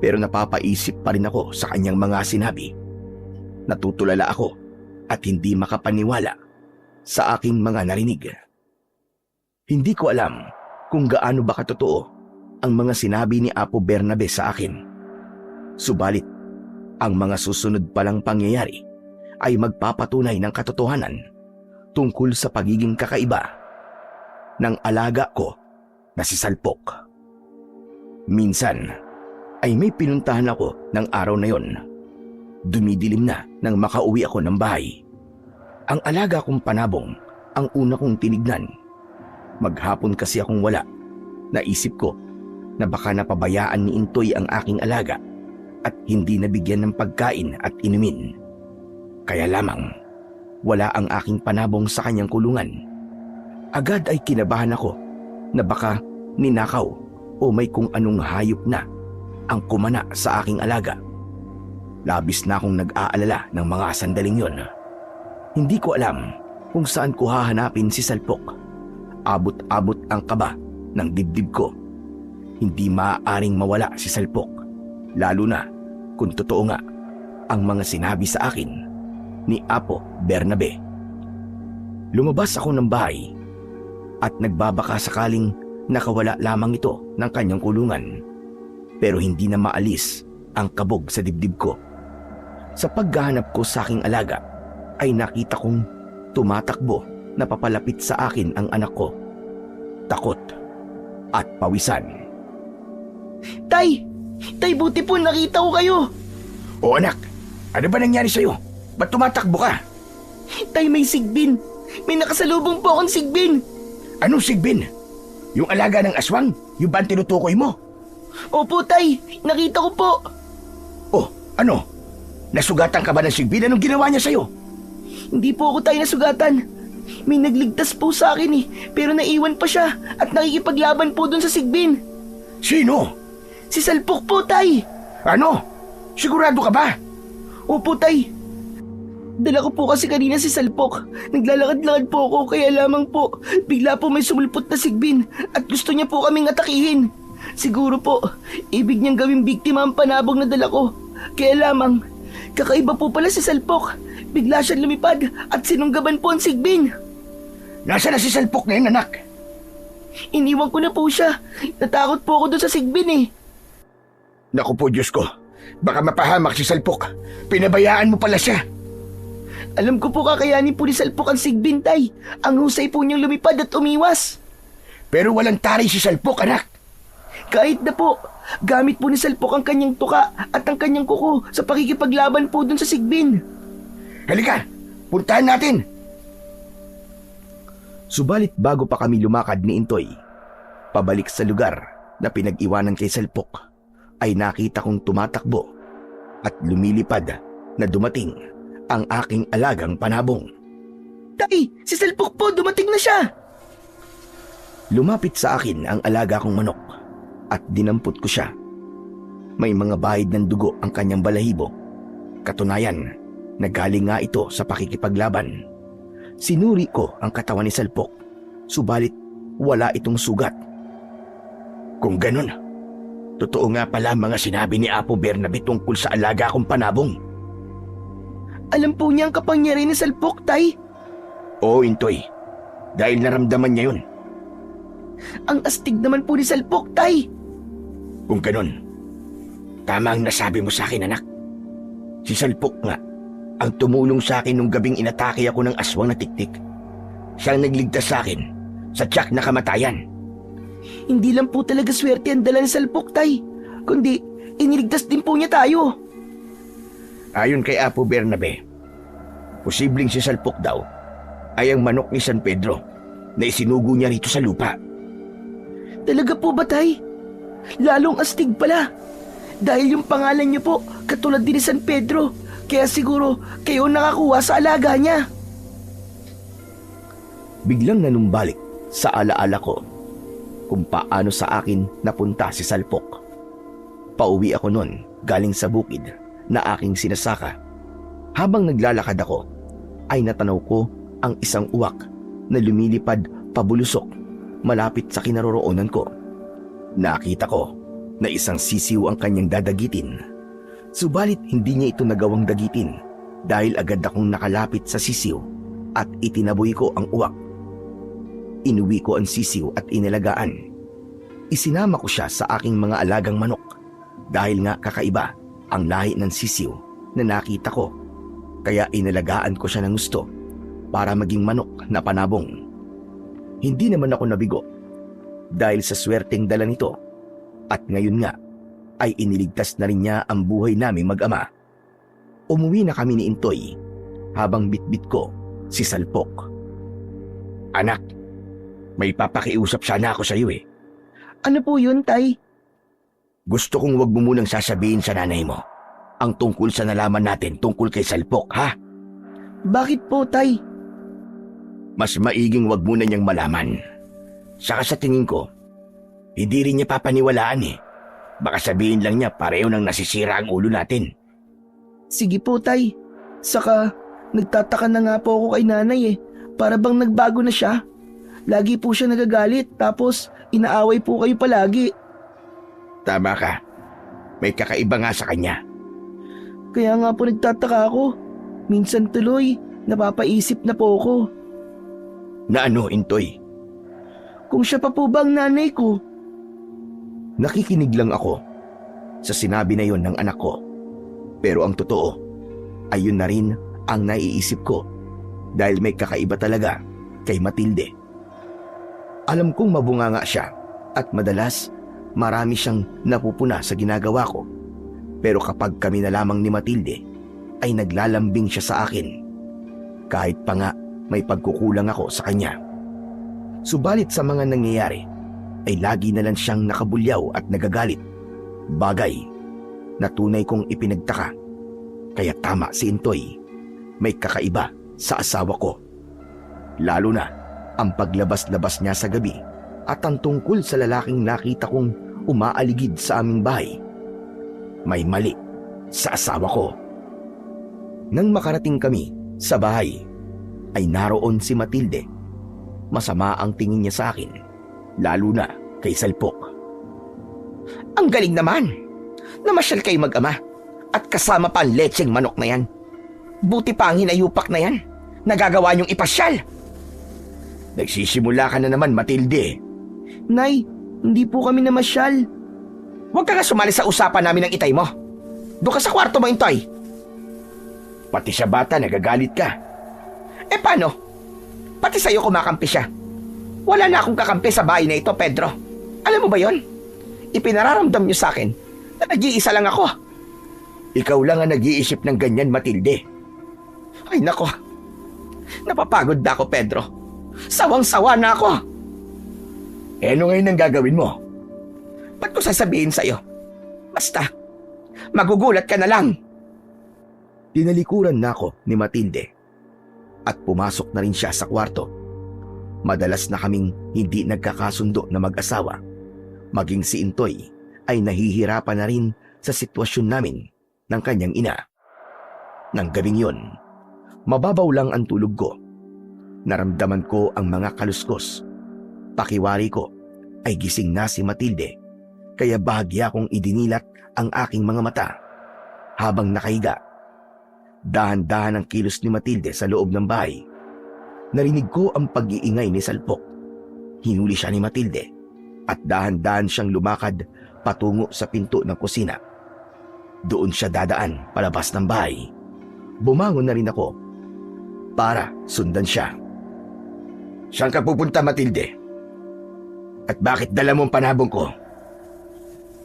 pero napapaisip pa rin ako sa kanyang mga sinabi. Natutulala ako at hindi makapaniwala sa aking mga narinig. Hindi ko alam kung gaano ba katotoo ang mga sinabi ni Apo Bernabe sa akin. Subalit, ang mga susunod palang pangyayari ay magpapatunay ng katotohanan tungkol sa pagiging kakaiba ng alaga ko na si Salpok. Minsan ay may pinuntahan ako ng araw na yon. Dumidilim na nang makauwi ako ng bahay. Ang alaga kong Panabong ang una kong tinignan. Maghapon kasi akong wala. Naisip ko na baka napabayaan ni Intoy ang aking alaga at hindi nabigyan ng pagkain at inumin. Kaya lamang wala ang aking Panabong sa kanyang kulungan. Agad ay kinabahan ako na baka ninakaw o may kung anong hayop na ang kumana sa aking alaga. Labis na akong nag-aalala ng mga sandaling yon. Hindi ko alam kung saan ko hahanapin si Salpok. Abot-abot ang kaba ng dibdib ko. Hindi maaaring mawala si Salpok, lalo na kung totoo nga ang mga sinabi sa akin ni Apo Bernabe. Lumabas ako ng bahay at nagbabaka sakaling nakawala lamang ito ng kanyang kulungan, pero hindi na maalis ang kabog sa dibdib ko. Sa paghahanap ko sa aking alaga ay nakita kong tumatakbo na papalapit sa akin ang anak ko. Takot at pawisan. Tay! Tay, buti po nakita ko kayo! O anak, ano ba nangyari sa'yo? Ba't tumatakbo ka? Tay, may sigbin! May nakasalubong po akong sigbin! Anong sigbin? Yung alaga ng aswang? Yung ba ang tinutukoy mo? Opo, Tay! Nakita ko po! Oh, ano? Nasugatan ka ba ng sigbin? Anong ginawa niya sa'yo? Hindi po ako, Tay, nasugatan. May nagligtas po sa akin pero naiwan pa siya at nakikipaglaban po dun sa sigbin. Sino? Si Salpok po, Tay! Ano? Sigurado ka ba? Opo, Tay. Dala ko po kasi kanina si Salpok. Naglalakad-lakad po ako kaya lamang po bigla po may sumulpot na sigbin at gusto niya po kaming atakihin. Siguro po, ibig niyang gawing biktima ang Panabong na dala ko. Kaya lamang, kakaiba po pala si Salpok. Bigla siyang lumipad at sinunggaban po ang sigbin. Nasaan na si Salpok na yun, anak? Iniwan ko na po siya. Natakot po ako doon sa sigbin Naku po, Diyos ko. Baka mapahamak si Salpok. Pinabayaan mo pala siya. Alam ko po kakayanin po ni Salpok ang sigbin, Tay. Ang husay po niyang lumipad at umiwas. Pero walang taray si Salpok, anak. Kahit na po, gamit po ni Salpok ang kanyang tuka at ang kanyang kuko sa pakikipaglaban po dun sa sigbin. Halika, puntahan natin. Subalit bago pa kami lumakad ni Intoy, pabalik sa lugar na pinag-iwanan kay Salpok, ay nakita kong tumatakbo at lumilipad na dumating ang aking alagang Panabong. Tay, si Salpok po, dumating na siya! Lumapit sa akin ang alaga kong manok at dinampot ko siya. May mga bahid ng dugo ang kanyang balahibo. Katunayan, nagaling nga ito sa pakikipaglaban. Sinuri ko ang katawan ni Salpok, subalit wala itong sugat. Kung ganun, totoo nga pala mga sinabi ni Apo Bernabe tungkol sa alaga kong Panabong. Alam po niya ang kapangyarihan ni Salpok, Tay. Oo, Intoy. Dahil naramdaman niya yun. Ang astig naman po ni Salpok, Tay. Kung ganun, tama ang nasabi mo sa akin, anak. Si Salpok nga ang tumulong sa akin nung gabing inatake ako ng aswang na tiktik. Siyang nagligtas sa akin sa tiyak na kamatayan. Hindi lang po talaga swerte ang dala ni Salpok, Tay. Kundi, iniligtas din po niya tayo. Ayon kay Apo Bernabe, posibleng si Salpok daw ay ang manok ni San Pedro na isinugo niya rito sa lupa. Talaga po ba, Tay? Lalong astig pala. Dahil yung pangalan niyo po, katulad din ni San Pedro. Kaya siguro kayo nakakuha sa alaga niya. Biglang nanumbalik sa alaala ko kung paano sa akin napunta si Salpok. Pauwi ako noon galing sa bukid na aking sinasaka. Habang naglalakad ako, ay natanaw ko ang isang uwak na lumilipad pabulusok malapit sa kinaroroonan ko. Nakita ko na isang sisiw ang kanyang dadagitin. Subalit hindi niya ito nagawang dagitin dahil agad akong nakalapit sa sisiw at itinaboy ko ang uwak. Inuwi ko ang sisiw at inalagaan. Isinama ko siya sa aking mga alagang manok dahil nga kakaiba ang lahi ng sisiw na nakita ko. Kaya inalagaan ko siya ng gusto para maging manok na panabong. Hindi naman ako nabigo dahil sa swerteng dala nito at ngayon nga ay iniligtas na rin niya ang buhay naming mag-ama. Umuwi na kami ni Intoy habang bitbit ko si Salpok. Anak, may papakiusap sana ako sa iyo eh. Ano po yun, Tay? Gusto kong wag mo munang sasabihin sa nanay mo ang tungkol sa nalaman natin tungkol kay Salpok, ha? Bakit po, Tay? Mas maiging wag muna niyang malaman. Saka sa tingin ko, hindi rin niya papaniwalaan eh. Baka sabihin lang niya pareho nang nasisira ang ulo natin. Sige po, Tay. Saka, nagtataka na nga po ako kay nanay eh. Para bang nagbago na siya. Lagi po siya nagagalit tapos inaaway po kayo palagi. Tama ka. May kakaiba nga sa kanya. Kaya nga po nagtataka ako. Minsan tuloy, napapaisip na po ako. Na ano, Intoy? Kung siya pa po ba ang nanay ko? Nakikinig lang ako sa sinabi na yon ng anak ko. Pero ang totoo ay yun na rin ang naiisip ko dahil may kakaiba talaga kay Matilde. Alam kong mabunganga siya at madalas marami siyang napupuna sa ginagawa ko. Pero kapag kami na lamang ni Matilde ay naglalambing siya sa akin. Kahit pa nga may pagkukulang ako sa kanya. Subalit sa mga nangyayari ay lagi na lang siyang nakabulyaw at nagagalit. Bagay na tunay kong ipinagtaka. Kaya tama si Intoy, may kakaiba sa asawa ko. Lalo na ang paglabas-labas niya sa gabi at ang tungkol sa lalaking nakita kong umaaligid sa aming bahay. May mali sa asawa ko. Nang makarating kami sa bahay, ay naroon si Matilde. Masama ang tingin niya sa akin, lalo na kay Salpok. Ang galing naman. Namasyal kayo mag-ama at kasama pa ang lecheng manok na yan. Buti pa ang hinayupak na yan. Nagagawa niyong ipasyal. Nagsisimula ka na naman, Matilde. Nay, hindi po kami namasyal. Huwag ka nga sumali sa usapan namin ng itay mo. Doon ka sa kwarto mo, Intoy. Pati sa bata nagagalit ka. Eh paano? Pati sa'yo kumakampi siya. Wala na akong kakampi sa bahay na ito, Pedro. Alam mo ba yon? Ipinararamdam niyo sa akin na nag-iisa lang ako. Ikaw lang ang nag-iisip ng ganyan, Matilde. Ay nako, napapagod na ako, Pedro. Sawang-sawa na ako. Eh ano ngayon ang gagawin mo? Ba't ko sasabihin sa'yo? Basta, magugulat ka na lang. Tinalikuran na ako ni Matilde at pumasok na rin siya sa kwarto. Madalas na kaming hindi nagkakasundo na mag-asawa. Maging si Intoy ay nahihirapan na rin sa sitwasyon namin ng kanyang ina. Nang gabing yun, mababaw lang ang tulog ko. Naramdaman ko ang mga kaluskos. Pakiwari ko ay gising na si Matilde, kaya bahagya kong idinilat ang aking mga mata habang nakahiga. Dahan-dahan ang kilos ni Matilde sa loob ng bahay. Narinig ko ang pag-iingay ni Salpok. Hinuli siya ni Matilde at dahan-dahan siyang lumakad patungo sa pinto ng kusina. Doon siya dadaan palabas ng bahay. Bumangon na rin ako para sundan siya. Saan ka pupunta, Matilde? At bakit dala mo ang panabong ko?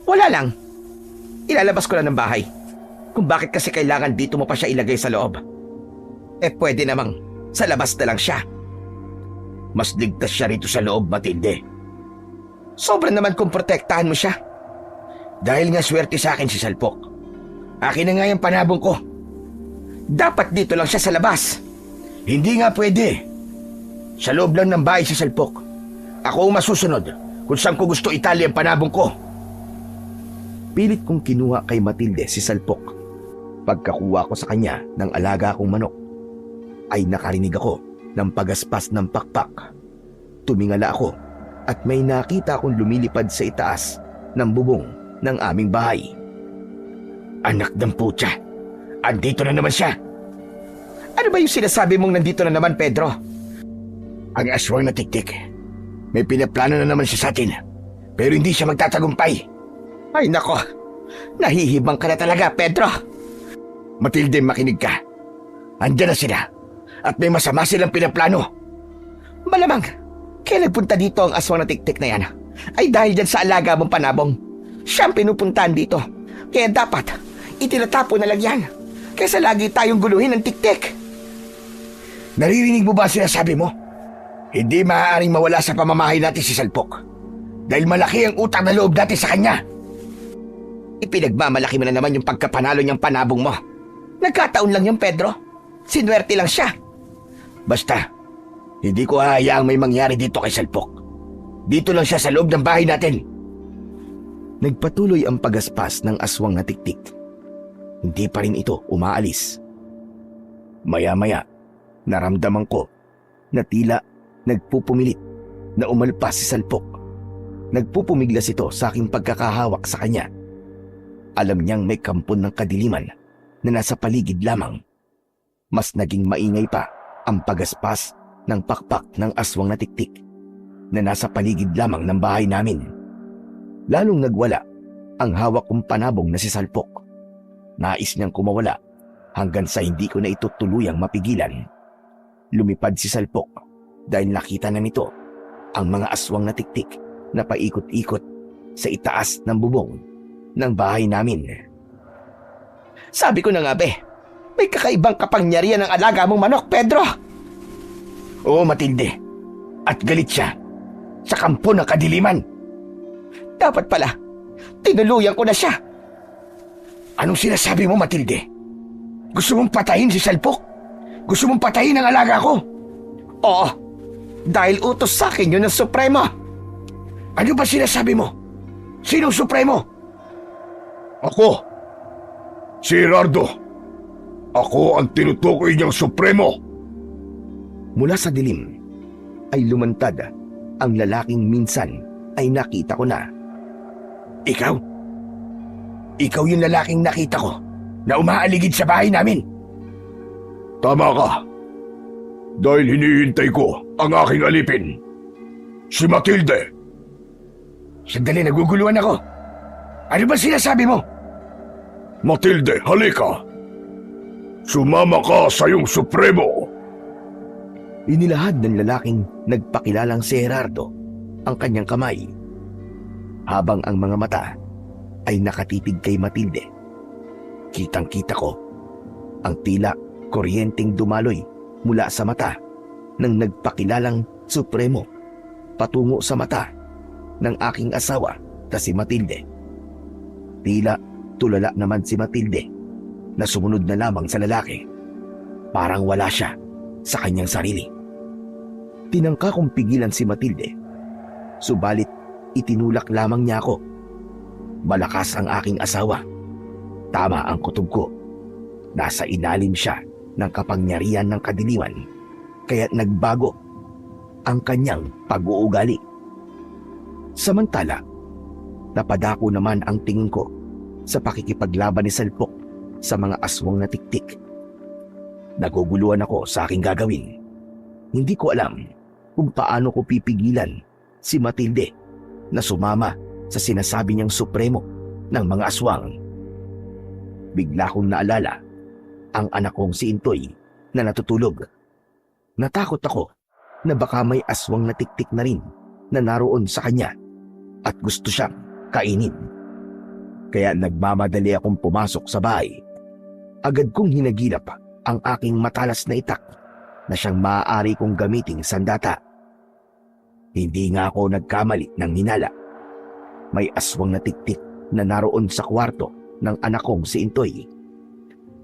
Wala lang. Ilalabas ko lang ng bahay. Kung bakit kasi kailangan dito mo pa siya ilagay sa loob. Eh pwede namang sa labas na lang siya. Mas ligtas siya rito sa loob, Matilde. Sobra naman kung protektahan mo siya. Dahil nga swerte sa akin si Salpok. Akin na nga yung panabong ko. Dapat dito lang siya sa labas. Hindi nga pwede. Sa loob lang ng bahay si Salpok. Ako ang masusunod kung saan ko gusto itali ang panabong ko. Pilit kong kinuha kay Matilde si Salpok. Pagkakuha ko sa kanya ng alaga kong manok, ay nakarinig ako ng pagaspas ng pakpak. Tumingala ako at may nakita akong lumilipad sa itaas ng bubong ng aming bahay. Anak ng putya, andito na naman siya. Ano ba yung sinasabi mong nandito na naman, Pedro? Ang aswang na tiktik. May pinaplano na naman siya sa atin. Pero hindi siya magtatagumpay. Ay nako, nahihibang ka na talaga, Pedro. Matilde, makinig ka. Andiyan na sila. At may masama silang pinaplano. Malamang, kaya nagpunta dito ang aswang na tiktik na yan ay dahil dyan sa alaga mong panabong. Siya ang pinupuntahan dito. Kaya dapat, itinatapo na lang yan. Kaysa lagi tayong guluhin ng tiktik. Naririnig mo ba ang sinasabi mo? Hindi maaaring mawala sa pamamahay natin si Salpok. Dahil malaki ang utang na loob natin sa kanya. Ipinagmamalaki mo na naman yung pagkapanalo niyang panabong mo. Nagkataon lang yung Pedro. Sinuwerte lang siya. Basta, hindi ko hahayaang may mangyari dito kay Salpok. Dito lang siya sa loob ng bahay natin. Nagpatuloy ang pagaspas ng aswang na tiktik. Hindi pa rin ito umaalis. Maya-maya, naramdaman ko na tila nagpupumilit na umalpas si Salpok. Nagpupumiglas ito sa aking pagkakahawak sa kanya. Alam niyang may kampon ng kadiliman na nasa paligid lamang. Mas naging maingay pa ang pagaspas ng pakpak ng aswang na tiktik na nasa paligid lamang ng bahay namin. Lalong nagwala ang hawak kong panabong na si Salpok. Nais niyang kumawala hanggang sa hindi ko na ito tuluyang mapigilan. Lumipad si Salpok dahil nakita na nito ang mga aswang na tiktik na paikot-ikot sa itaas ng bubong ng bahay namin. Sabi ko na nga be, may kakaibang kapangyarihan ng alaga mong manok, Pedro. Oo, Matilde. At galit siya sa kampo ng kadiliman. Dapat pala, tinuluyan ko na siya. Anong sinasabi mo, Matilde? Gusto mong patayin si Salpok? Gusto mong patayin ang alaga ko? Oo, dahil utos sa akin yun ng Supremo. Ano ba sinasabi mo? Sinong Supremo? Ako. Si Gerardo. Ako ang tinutukoy niyang Supremo. Mula sa dilim ay lumantad ang lalaking minsan ay nakita ko na. Ikaw? Ikaw yung lalaking nakita ko na umaaligid sa bahay namin. Tama ka. Dahil hinihintay ko ang aking alipin. Si Matilde. Sandali, naguguluhan ako. Ano ba sinasabi mo? Matilde, halika. Sumama ka sa iyong Supremo. Inilahad ng lalaking nagpakilalang si Gerardo ang kanyang kamay, habang ang mga mata ay nakatitig kay Matilde. Kitang-kita ko ang tila kuryenteng dumaloy mula sa mata ng nagpakilalang Supremo patungo sa mata ng aking asawa na si Matilde. Tila tulala naman si Matilde na sumunod na lamang sa lalaki. Parang wala siya sa kanyang sarili. Tinangka kong pigilan si Matilde, subalit itinulak lamang niya ako. Malakas ang aking asawa. Tama ang kutob ko. Nasa ilalim siya ng kapangyarihan ng kadiliman, kaya't nagbago ang kanyang pag-uugali. Samantala, napadako naman ang tingin ko sa pakikipaglaban ni Salpok sa mga aswang na tiktik. Naguguluhan ako sa aking gagawin. Hindi ko alam kung paano ko pipigilan si Matilde na sumama sa sinasabi niyang Supremo ng mga aswang. Bigla kong naalala ang anak kong si Intoy na natutulog. Natakot ako na baka may aswang na tiktik na rin na naroon sa kanya at gusto siyang kainin. Kaya nagmamadali akong pumasok sa bahay. Agad kong hinagilap ang aking matalas na itak na siyang maaari kong gamiting sandata. Hindi nga ako nagkamali ng hinala. May aswang na tiktik na naroon sa kwarto ng anak kong si Intoy.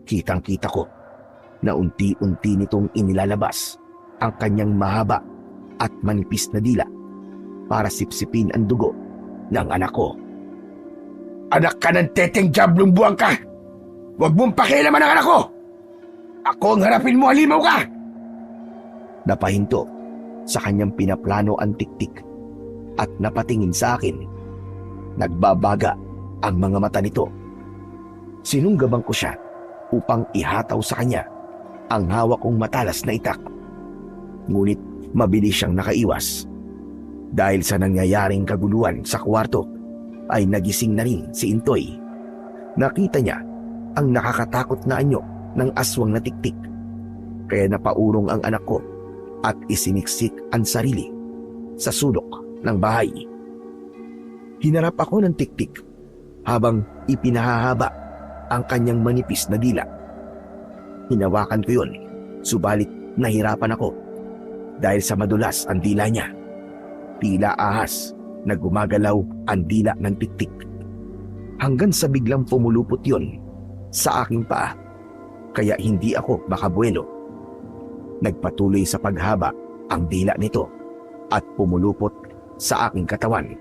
Kitang-kita ko na unti-unti nitong inilalabas ang kanyang mahaba at manipis na dila para sipsipin ang dugo ng anak ko. Anak ka ng teteng jablong buwang ka! Huwag mong pakialaman ang anak ko! Ako ang harapin mo, halimaw ka! Napahinto sa kanyang pinaplano ang tiktik at napatingin sa akin. Nagbabaga ang mga mata nito. Sinunggabang ko siya upang ihataw sa kanya ang hawak kong matalas na itak. Ngunit mabilis siyang nakaiwas. Dahil sa nangyayaring kaguluhan sa kwarto, ay nagising na rin si Intoy. Nakita niya ang nakakatakot na anyo ng aswang na tiktik Kaya napaurong ang anak ko at isiniksik ang sarili sa sulok ng bahay. Hinarap ako ng tiktik habang ipinahahaba ang kanyang manipis na dila. Hinawakan ko yun, subalit nahirapan ako dahil sa madulas ang dila niya. Tila ahas na gumagalaw ang dila ng tiktik. Hanggang sa biglang pumulupot yun sa aking paa, kaya hindi ako makabuelo. Nagpatuloy sa paghaba ang dila nito at pumulupot sa aking katawan.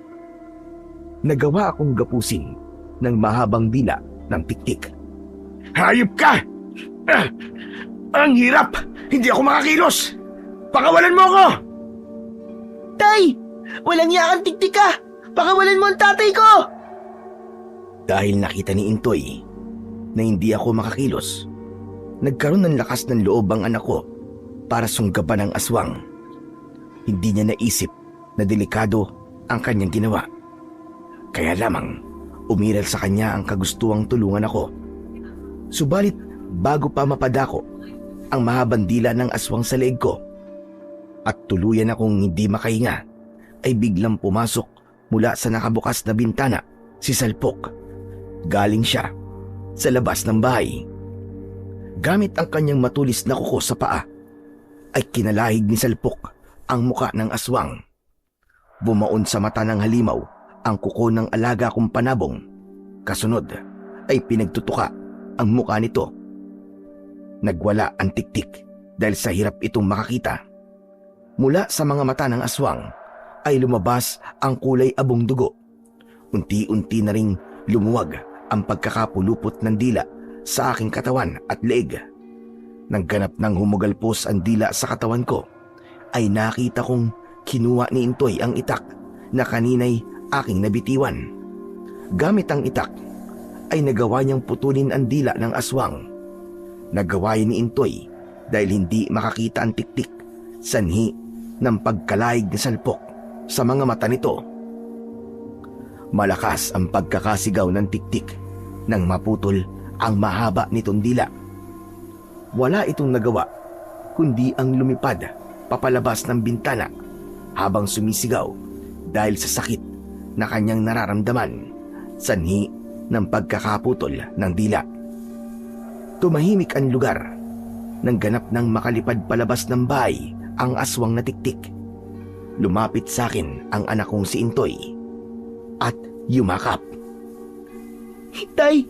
Nagawa akong gapusin ng mahabang dila ng tiktik. Hayop ka! Ang hirap! Hindi ako makakilos! Pakawalan mo ako! Tay! Walang yakang tiktik ka! Pakawalan mo ang tatay ko! Dahil nakita ni Intoy na hindi ako makakilos, nagkaroon ng lakas ng loob ang anak ko para sunggaban ang aswang. Hindi niya naisip na delikado ang kanyang ginawa. Kaya lamang umiral sa kanya ang kagustuhang tulungan ako. Subalit bago pa mapadako ang mahabang dila ng aswang sa leeg ko at tuluyan akong hindi makahinga, ay biglang pumasok mula sa nakabukas na bintana si Salpok. Galing siya sa labas ng bahay. Gamit ang kanyang matulis na kuko sa paa, ay kinalahig ni Salpok ang muka ng aswang. Bumaon sa mata ng halimaw ang kuko ng alaga kong panabong. Kasunod ay pinagtutuka ang muka nito. Nagwala ang tiktik dahil sa hirap itong makakita. Mula sa mga mata ng aswang ay lumabas ang kulay abong dugo. Unti-unti na ring lumuwag ang pagkakapulupot ng dila sa aking katawan at leeg. Nang ganap ng humugalpos ang dila sa katawan ko, ay nakita kong kinuha ni Intoy ang itak na kaninay aking nabitiwan. Gamit ang itak, ay nagawa niyang putulin ang dila ng aswang. Nagawa ni Intoy dahil hindi makakita ang tiktik, sanhi ng pagkalaig ni Salpok sa mga mata nito. Malakas ang pagkakasigaw ng tiktik nang maputol ang mahaba nitong dila. Wala itong nagawa kundi ang lumipad papalabas ng bintana habang sumisigaw dahil sa sakit na kanyang nararamdaman, sanhi ng pagkakaputol ng dila. Tumahimik ang lugar nang ganap ng makalipad palabas ng bahay ang aswang na tiktik. Lumapit sa akin ang anak kong si Intoy at yumakap. Tay,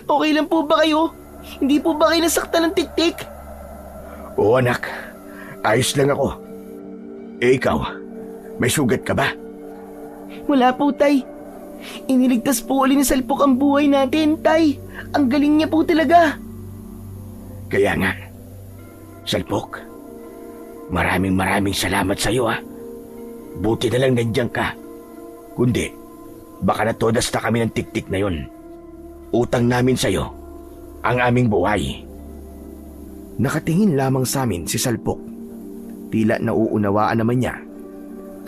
okay lang po ba kayo? Hindi po ba kayo nasaktan ng tiktik? Oo anak, ayos lang ako. Eh ikaw, may sugat ka ba? Wala po, Tay. Iniligtas po uli ni Salpok ang buhay natin, Tay. Ang galing niya po talaga. Kaya nga, Salpok, maraming salamat sa iyo ha. Buti na lang nandiyan ka. Kundi, baka natodas na kami ng tiktik na yon. Utang namin sa iyo ang aming buhay. Nakatingin lamang sa amin si Salpok. Tila nauunawaan naman niya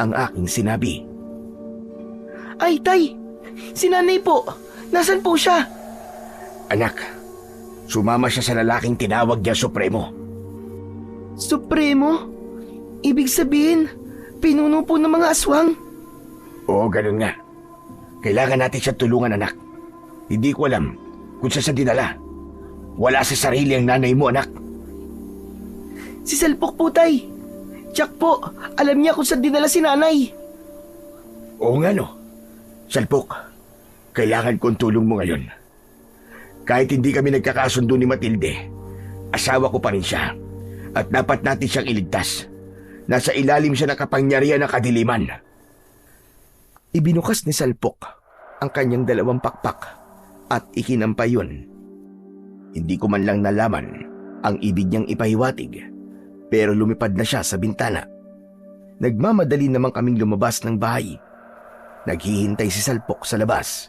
ang aking sinabi. Ay, Tay, si nanay po. Nasaan po siya? Anak, sumama siya sa lalaking tinawag niya Supremo. Supremo? Ibig sabihin, pinuno po ng mga aswang? Oo, ganun nga. Kailangan natin siya tulungan, anak. Hindi ko alam kung saan siya dinala. Wala sa sarili ang nanay mo, anak. Si Salpok po, Tay. Tiyak po, alam niya kung saan dinala si nanay. Oo nga no. Salpok, kailangan kong tulong mo ngayon. Kahit hindi kami nagkakasundo ni Matilde, asawa ko pa rin siya. At dapat natin siyang iligtas. Nasa ilalim siya ng kapangyarihan ng kadiliman. Ibinukas ni Salpok ang kanyang dalawang pakpak at ikinampay yun. Hindi ko man lang nalaman ang ibig niyang ipahiwatig, pero lumipad na siya sa bintana. Nagmamadali naman kaming lumabas ng bahay. Naghihintay si Salpok sa labas.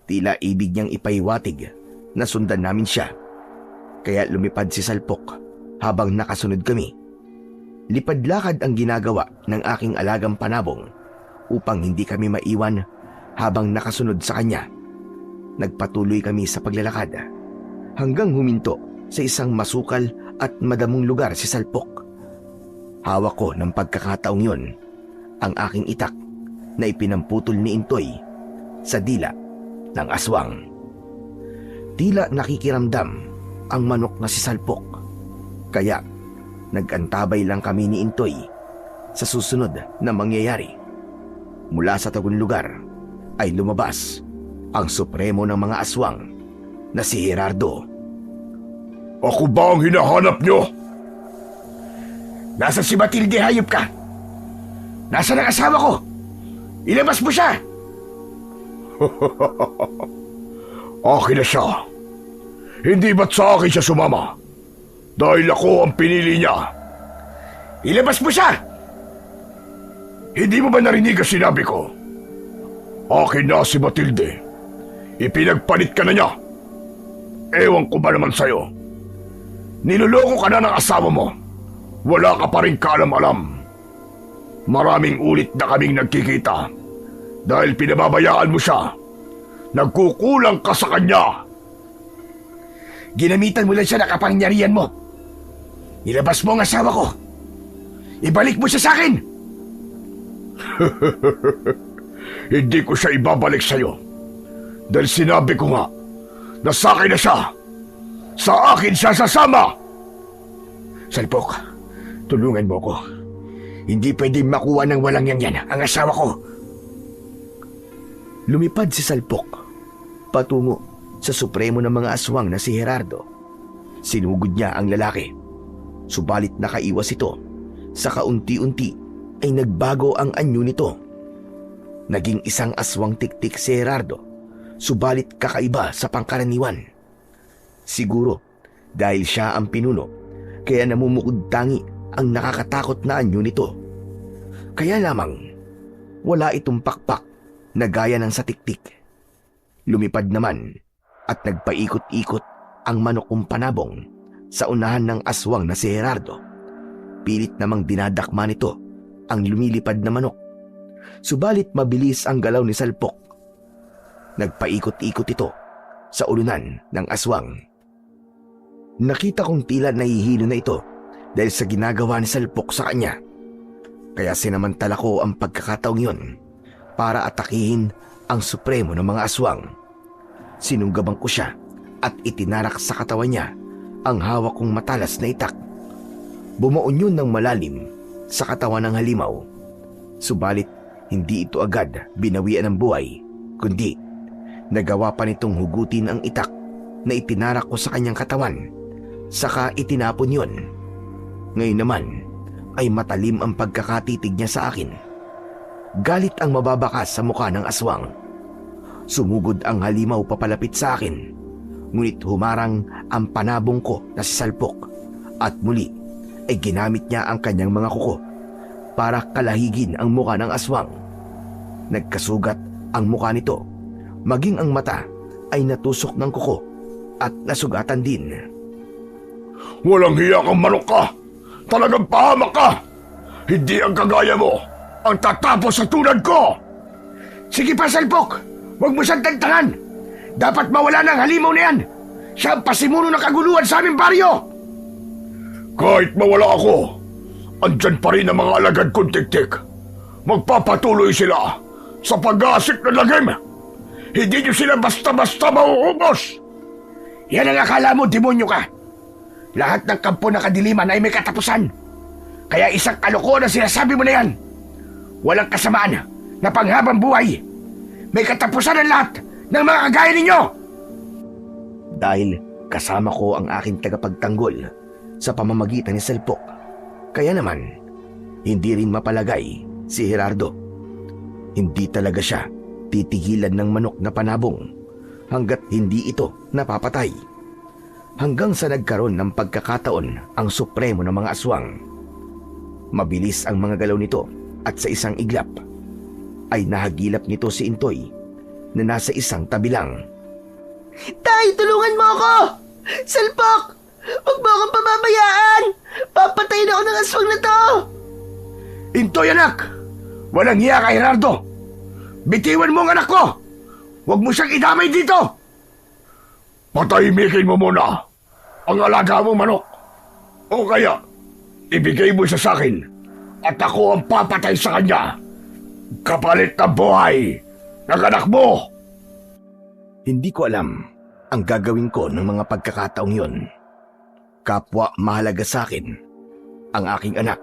Tila ibig niyang ipahiwatig na sundan namin siya. Kaya lumipad si Salpok habang nakasunod kami. Lipad-lakad ang ginagawa ng aking alagang panabong upang hindi kami maiwan habang nakasunod sa kanya. Nagpatuloy kami sa paglalakad hanggang huminto sa isang masukal at madamong lugar si Salpok. Hawak ko ng pagkakataong yun ang aking itak na ipinamputol ni Intoy sa dila ng aswang. Tila nakikiramdam ang manok na si Salpok, kaya nag-antabay lang kami ni Intoy sa susunod na mangyayari. Mula sa tagong lugar ay lumabas ang supremo ng mga aswang na si Gerardo. Ako ba ang hinahanap nyo? Nasa si Matilde, hayop ka? Nasa ang asawa ko? Ilabas mo siya! Akin na siya. Hindi ba't sa akin siya sumama? Dahil ako ang pinili niya. Ilabas mo siya! Hindi mo ba narinig ang sinabi ko? Akin na si Matilde. Ipinagpalit ka na niya. Ewan ko ba naman sa'yo? Niloloko ka na ng asawa mo. Wala ka pa rin kaalam-alam. Maraming ulit na kaming nagkikita. Dahil pinababayaan mo siya. Nagkukulang ka sa kanya. Ginamitan mo lang siya na kapangyarihan mo. Ilabas mo ang asawa ko. Ibalik mo siya sa akin. Hindi ko siya ibabalik sa'yo. Dahil sinabi ko nga na sa akin na siya. Sa akin siya sasama. Salpok, tulungan mo ko. Hindi pwedeng makuha ng walang yan ang asawa ko. Lumipad si Salpok patungo sa supremo ng mga aswang na si Gerardo. Sinugod niya ang lalaki. Subalit nakaiwas ito. Sa kaunti-unti ay nagbago ang anyo nito. Naging isang aswang tiktik si Gerardo, subalit kakaiba sa pangkaraniwan. Siguro dahil siya ang pinuno, kaya namumukod tangi ang nakakatakot na anyo nito. Kaya lamang wala itong pakpak na gaya ng sa tiktik. Lumipad naman at nagpaikot-ikot ang manok kong panabong sa unahan ng aswang na si Gerardo. Pilit namang dinadakma nito ang lumilipad na manok. Subalit mabilis ang galaw ni Salpok. Nagpaikot-ikot ito sa ulunan ng aswang. Nakita kong tila nahihilo na ito dahil sa ginagawa ni Salpok sa kanya. Kaya sinamantala ko ang pagkakataong yun para atakihin ang supremo ng mga aswang. Sinunggabang ko siya at itinarak sa katawan niya ang hawak kong matalas na itak. Bumaon yun ng malalim sa katawan ng halimaw. Subalit hindi ito agad binawian ng buhay, kundi nagawa pa nitong hugutin ang itak na itinarak ko sa kanyang katawan, saka itinapon yun. Ngayon naman ay matalim ang pagkakatitig niya sa akin. Galit ang mababakas sa mukha ng aswang. Sumugod ang halimaw papalapit sa akin, ngunit humarang ang panabong ko na si Salpok at muli ay ginamit niya ang kanyang mga kuko para kalahigin ang mukha ng aswang. Nagkasugat ang mukha nito, maging ang mata ay natusok ng kuko at nasugatan din. Walang hiya kang manok ka! Talagang pahamak ka! Hindi ang kagaya mo ang tatapos sa tulad ko! Sige pa, Salpok! Huwag mo siyang tantangan! Dapat mawala ng halimaw na yan! Siya ang pasimuno ng kaguluhan sa aming baryo! Kahit mawala ako, andyan pa rin ang mga alagad kong tiktik. Magpapatuloy sila sa pag-aasik ng lagim. Hindi niyo sila basta-basta mauubos! Yan ang akala mo, demonyo ka! Lahat ng kampo na kadiliman ay may katapusan. Kaya isang kalokohan ang sinasabi mo na yan. Walang kasamaan na panghabang buhay. May katapusan ang lahat ng mga kagaya ninyo! Dahil kasama ko ang aking tagapagtanggol sa pamamagitan ni Salpok, kaya naman hindi rin mapalagay si Gerardo. Hindi talaga siya titigilan ng manok na panabong hanggat hindi ito napapatay. Hanggang sa nagkaroon ng pagkakataon ang supremo ng mga aswang. Mabilis ang mga galaw nito at sa isang iglap ay nahagilap nito si Intoy na nasa isang tabi lang. Tay, tulungan mo ako! Salpok! Huwag mo akong pababayaan! Papatayin ako ng aswang na to! Intoy, anak! Walang hiya ka, Gerardo! Bitiwan mo ang anak ko! Huwag mo siyang idamay dito! Patahimikin mo muna ang alaga mong manok. O kaya, ibigay mo siya sa akin at ako ang papatay sa kanya. Kapalit ng buhay ng anak mo! Hindi ko alam ang gagawin ko ng mga pagkakataong yon. Kapwa mahalaga sa akin ang aking anak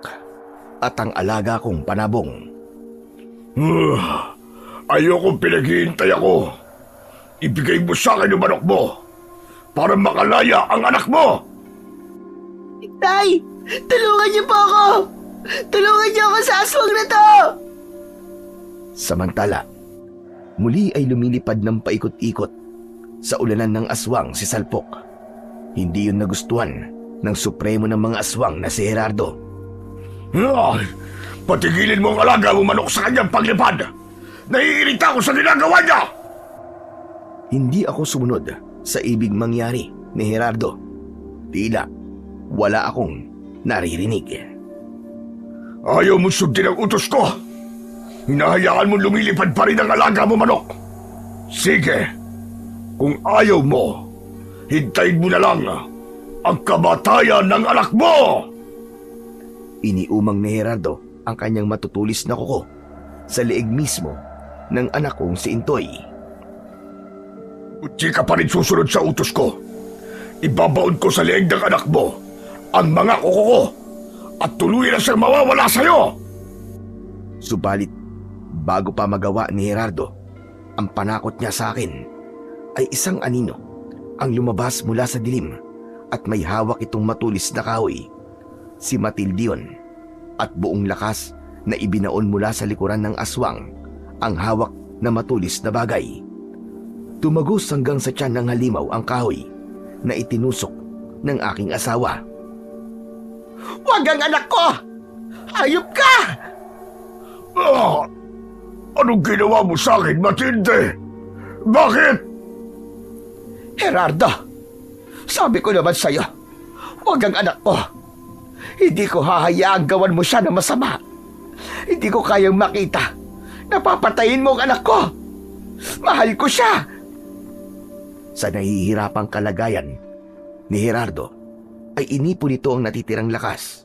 at ang alaga kong panabong. Ayokong pinaghihintay ako. Ibigay mo sa akin yung manok mo para makalaya ang anak mo! Tay! Tulungan niyo po ako! Tulungan niyo ako sa aswang na to! Samantala, muli ay lumilipad ng paikot-ikot sa ulanan ng aswang si Salpok. Hindi yun nagustuhan ng supremo ng mga aswang na si Gerardo. Patigilin mo ang alaga mo manok sa kanyang paglipad! Naiirita ako sa ginagawa niya! Hindi ako sumunod sa ibig mangyari ni Gerardo. Tila wala akong naririnig. Ayaw mo sundin ang utos ko! Hinahayaan mo lumilipad pa rin ang alaga mo manok! Sige! Kung ayaw mo, hintayin mo na lang ang kamatayan ng anak mo! Iniumang ni Gerardo ang kanyang matutulis na kuko sa leeg mismo ng anak kong si Intoy. Kung di ka pa rin susunod sa utos ko, ibabaon ko sa leeg ng anak mo ang mga kuko ko at tuluyan na siyang mawawala sa'yo! Subalit, bago pa magawa ni Gerardo ang panakot niya sa akin, ay isang anino ang lumabas mula sa dilim at may hawak itong matulis na kahoy. Si Matilde yun, at buong lakas na ibinaon mula sa likuran ng aswang ang hawak na matulis na bagay. Tumagos hanggang sa tiyan ng halimaw ang kahoy na itinusok ng aking asawa. Huwag ang anak ko! Hayop ka! Anong ginawa mo sa akin, Matilde? Bakit? Gerardo, sabi ko naman sa'yo, huwag ang anak ko. Hindi ko hahayaang gawan mo siya ng masama. Hindi ko kayang makita na papatayin mo ang anak ko. Mahal ko siya. Sa nahihirapang kalagayan ni Gerardo, ay inipon nito ang natitirang lakas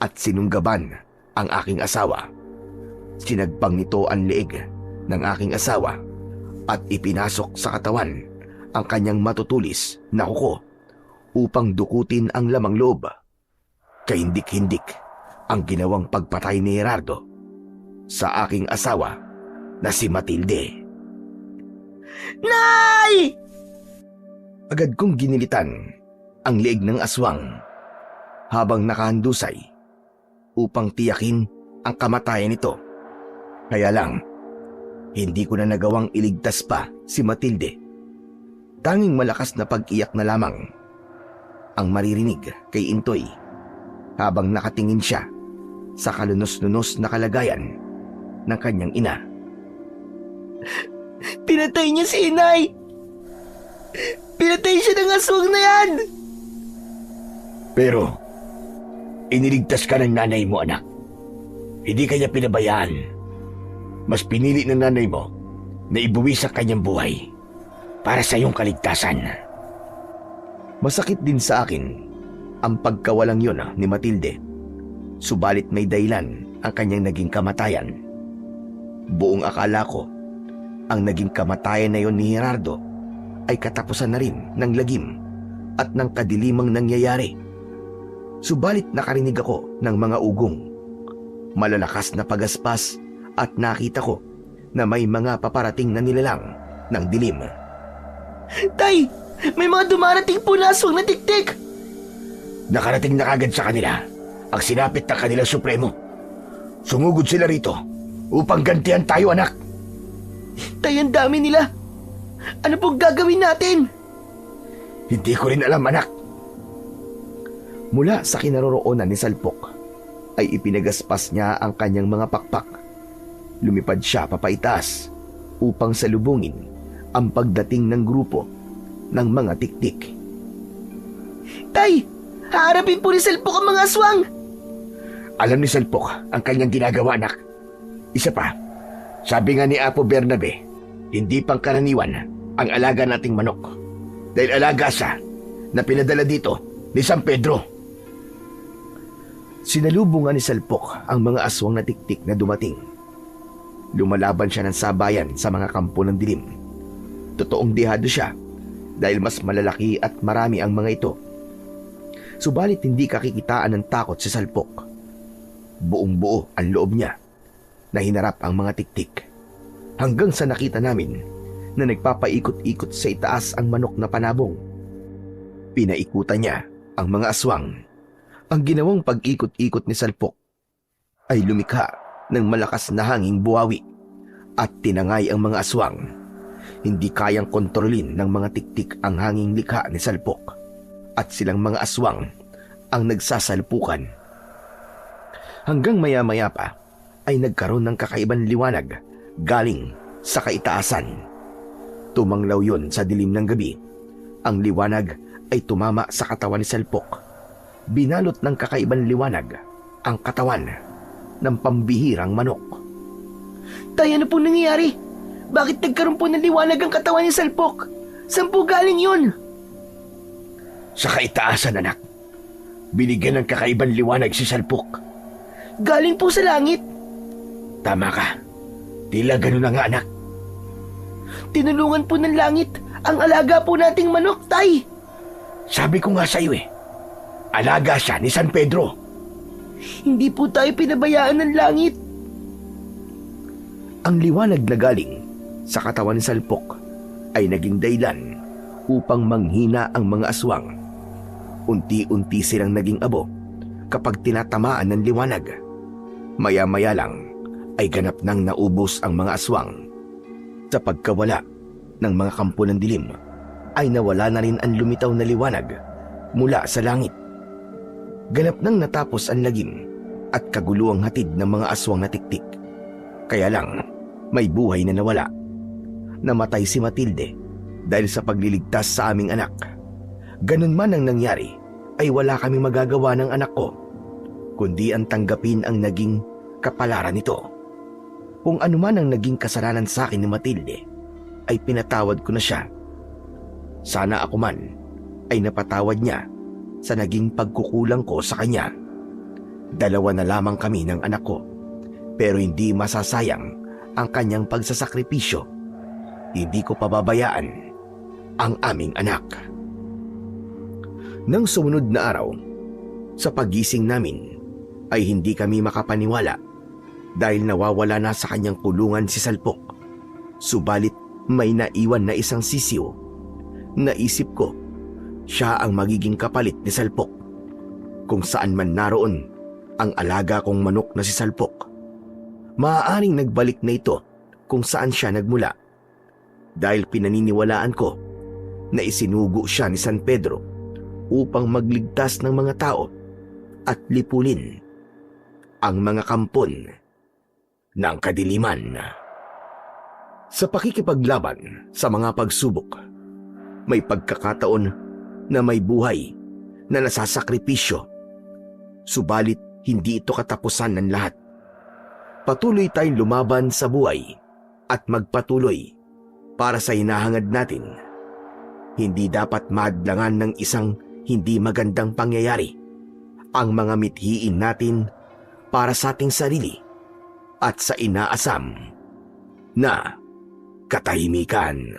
at sinunggaban ang aking asawa. Sinagpang nito ang leeg ng aking asawa at ipinasok sa katawan ang kanyang matutulis na kuko upang dukutin ang lamang loob. Kahindik-hindik ang ginawang pagpatay ni Gerardo sa aking asawa na si Matilde. Nay! Agad kong ginilitan ang leeg ng aswang habang nakahandusay upang tiyakin ang kamatayan nito. Kaya lang, hindi ko na nagawang iligtas pa si Matilde. Tanging malakas na pag-iyak na lamang ang maririnig kay Intoy habang nakatingin siya sa kalunos-lunos na kalagayan ng kanyang ina. Pinatay niya si inay! Pinatay siya ng aswang na yan! Pero, iniligtas ka ng nanay mo, anak. Hindi kanya pinabayaan. Mas pinili ng nanay mo na ibuwis ang kanyang buhay para sa iyong kaligtasan. Masakit din sa akin ang pagkawalang yun ni Matilde. Subalit may dahilan ang kanyang naging kamatayan. Buong akala ko, ang naging kamatayan na yon ni Gerardo ay katapusan na rin ng lagim at ng kadilimang nangyayari. Subalit nakarinig ako ng mga ugong, malalakas na pagaspas at nakita ko na may mga paparating na nilalang ng dilim. Tay! May mga dumarating po na aswang na tiktik! Nakarating na kagad sa kanila ang sinapit ng kanilang supremo. Sumugod sila rito upang gantihan tayo, anak. Tay, ang dami nila! Ano pong gagawin natin? Hindi ko rin alam, anak. Mula sa kinaroroonan ni Salpok ay ipinagaspas niya ang kanyang mga pakpak. Lumipad siya papaitaas upang salubungin ang pagdating ng grupo ng mga tiktik. Tay! Haharapin po ni Salpok ang mga aswang! Alam ni Salpok ang kanyang ginagawa, anak. Isa pa, sabi nga ni Apo Bernabe, hindi pangkaraniwan ang alaga nating manok. Dahil alaga siya na pinadala dito ni San Pedro. Sinalubungan ni Salpok ang mga aswang na tiktik na dumating. Lumalaban siya ng sabayan sa mga kampo ng dilim. Totoong dehado siya dahil mas malalaki at marami ang mga ito. Subalit hindi kakikitaan ng takot si Salpok. Buong buo ang loob niya na hinarap ang mga tiktik. Hanggang sa nakita namin na nagpapaikot-ikot sa itaas ang manok na panabong. Pinaikutan niya ang mga aswang. Ang ginawang pag-ikot-ikot ni Salpok ay lumikha ng malakas na hanging buhawi at tinangay ang mga aswang. Hindi kayang kontrolin ng mga tiktik ang hanging likha ni Salpok at silang mga aswang ang nagsasalpukan. Hanggang maya-maya pa ay nagkaroon ng kakaibang liwanag galing sa kaitaasan. Tumanglaw yun sa dilim ng gabi. Ang liwanag ay tumama sa katawan ni Salpok. Binalot ng kakaibang liwanag ang katawan ng pambihirang manok. Tay, ano po nangyayari? Bakit nagkaroon po ng liwanag ang katawan ni Salpok? Saan po galing yun? Sa kaitaasan, anak. Binigyan ng kakaibang liwanag si Salpok. Galing po sa langit. Tama ka. Tila ganun na nga, anak. Tinulungan po ng langit ang alaga po nating manok, Tay. Sabi ko nga sa'yo alaga siya ni San Pedro. Hindi po tayo pinabayaan ng langit. Ang liwanag na galing sa katawan ni Salpok ay naging dahilan upang manghina ang mga aswang. Unti-unti silang naging abo kapag tinatamaan ng liwanag. Maya-maya lang ay ganap nang naubos ang mga aswang. Sa pagkawala ng mga kampo ng dilim, ay nawala na rin ang lumitaw na liwanag mula sa langit. Ganap nang natapos ang lagim at kaguluhang hatid ng mga aswang na tiktik. Kaya lang, may buhay na nawala. Namatay si Matilde dahil sa pagliligtas sa aming anak. Ganun man ang nangyari, ay wala kaming magagawa ng anak ko, kundi ang tanggapin ang naging kapalaran nito. Kung ano man ang naging kasalanan sa akin ni Matilde, ay pinatawad ko na siya. Sana ako man ay napatawad niya sa naging pagkukulang ko sa kanya. 2 na lamang kami ng anak ko, pero hindi masasayang ang kanyang pagsasakripisyo. Hindi ko pababayaan ang aming anak. Nang sumunod na araw, sa pagising namin, ay hindi kami makapaniwala dahil nawawala na sa kanyang kulungan si Salpok. Subalit may naiwan na isang sisiw. Naisip ko, siya ang magiging kapalit ni Salpok. Kung saan man naroon ang alaga kong manok na si Salpok, maaaring nagbalik na ito kung saan siya nagmula. Dahil pinaniniwalaan ko na isinugo siya ni San Pedro upang magligtas ng mga tao at lipulin ang mga kampon ng kadiliman. Sa pakikipaglaban sa mga pagsubok, may pagkakataon na may buhay na nasasakripisyo. Subalit hindi ito katapusan ng lahat. Patuloy tayong lumaban sa buhay at magpatuloy para sa hinahangad natin. Hindi dapat madlangan ng isang hindi magandang pangyayari ang mga mithiin natin para sa ating sarili at sa inaasam na katahimikan.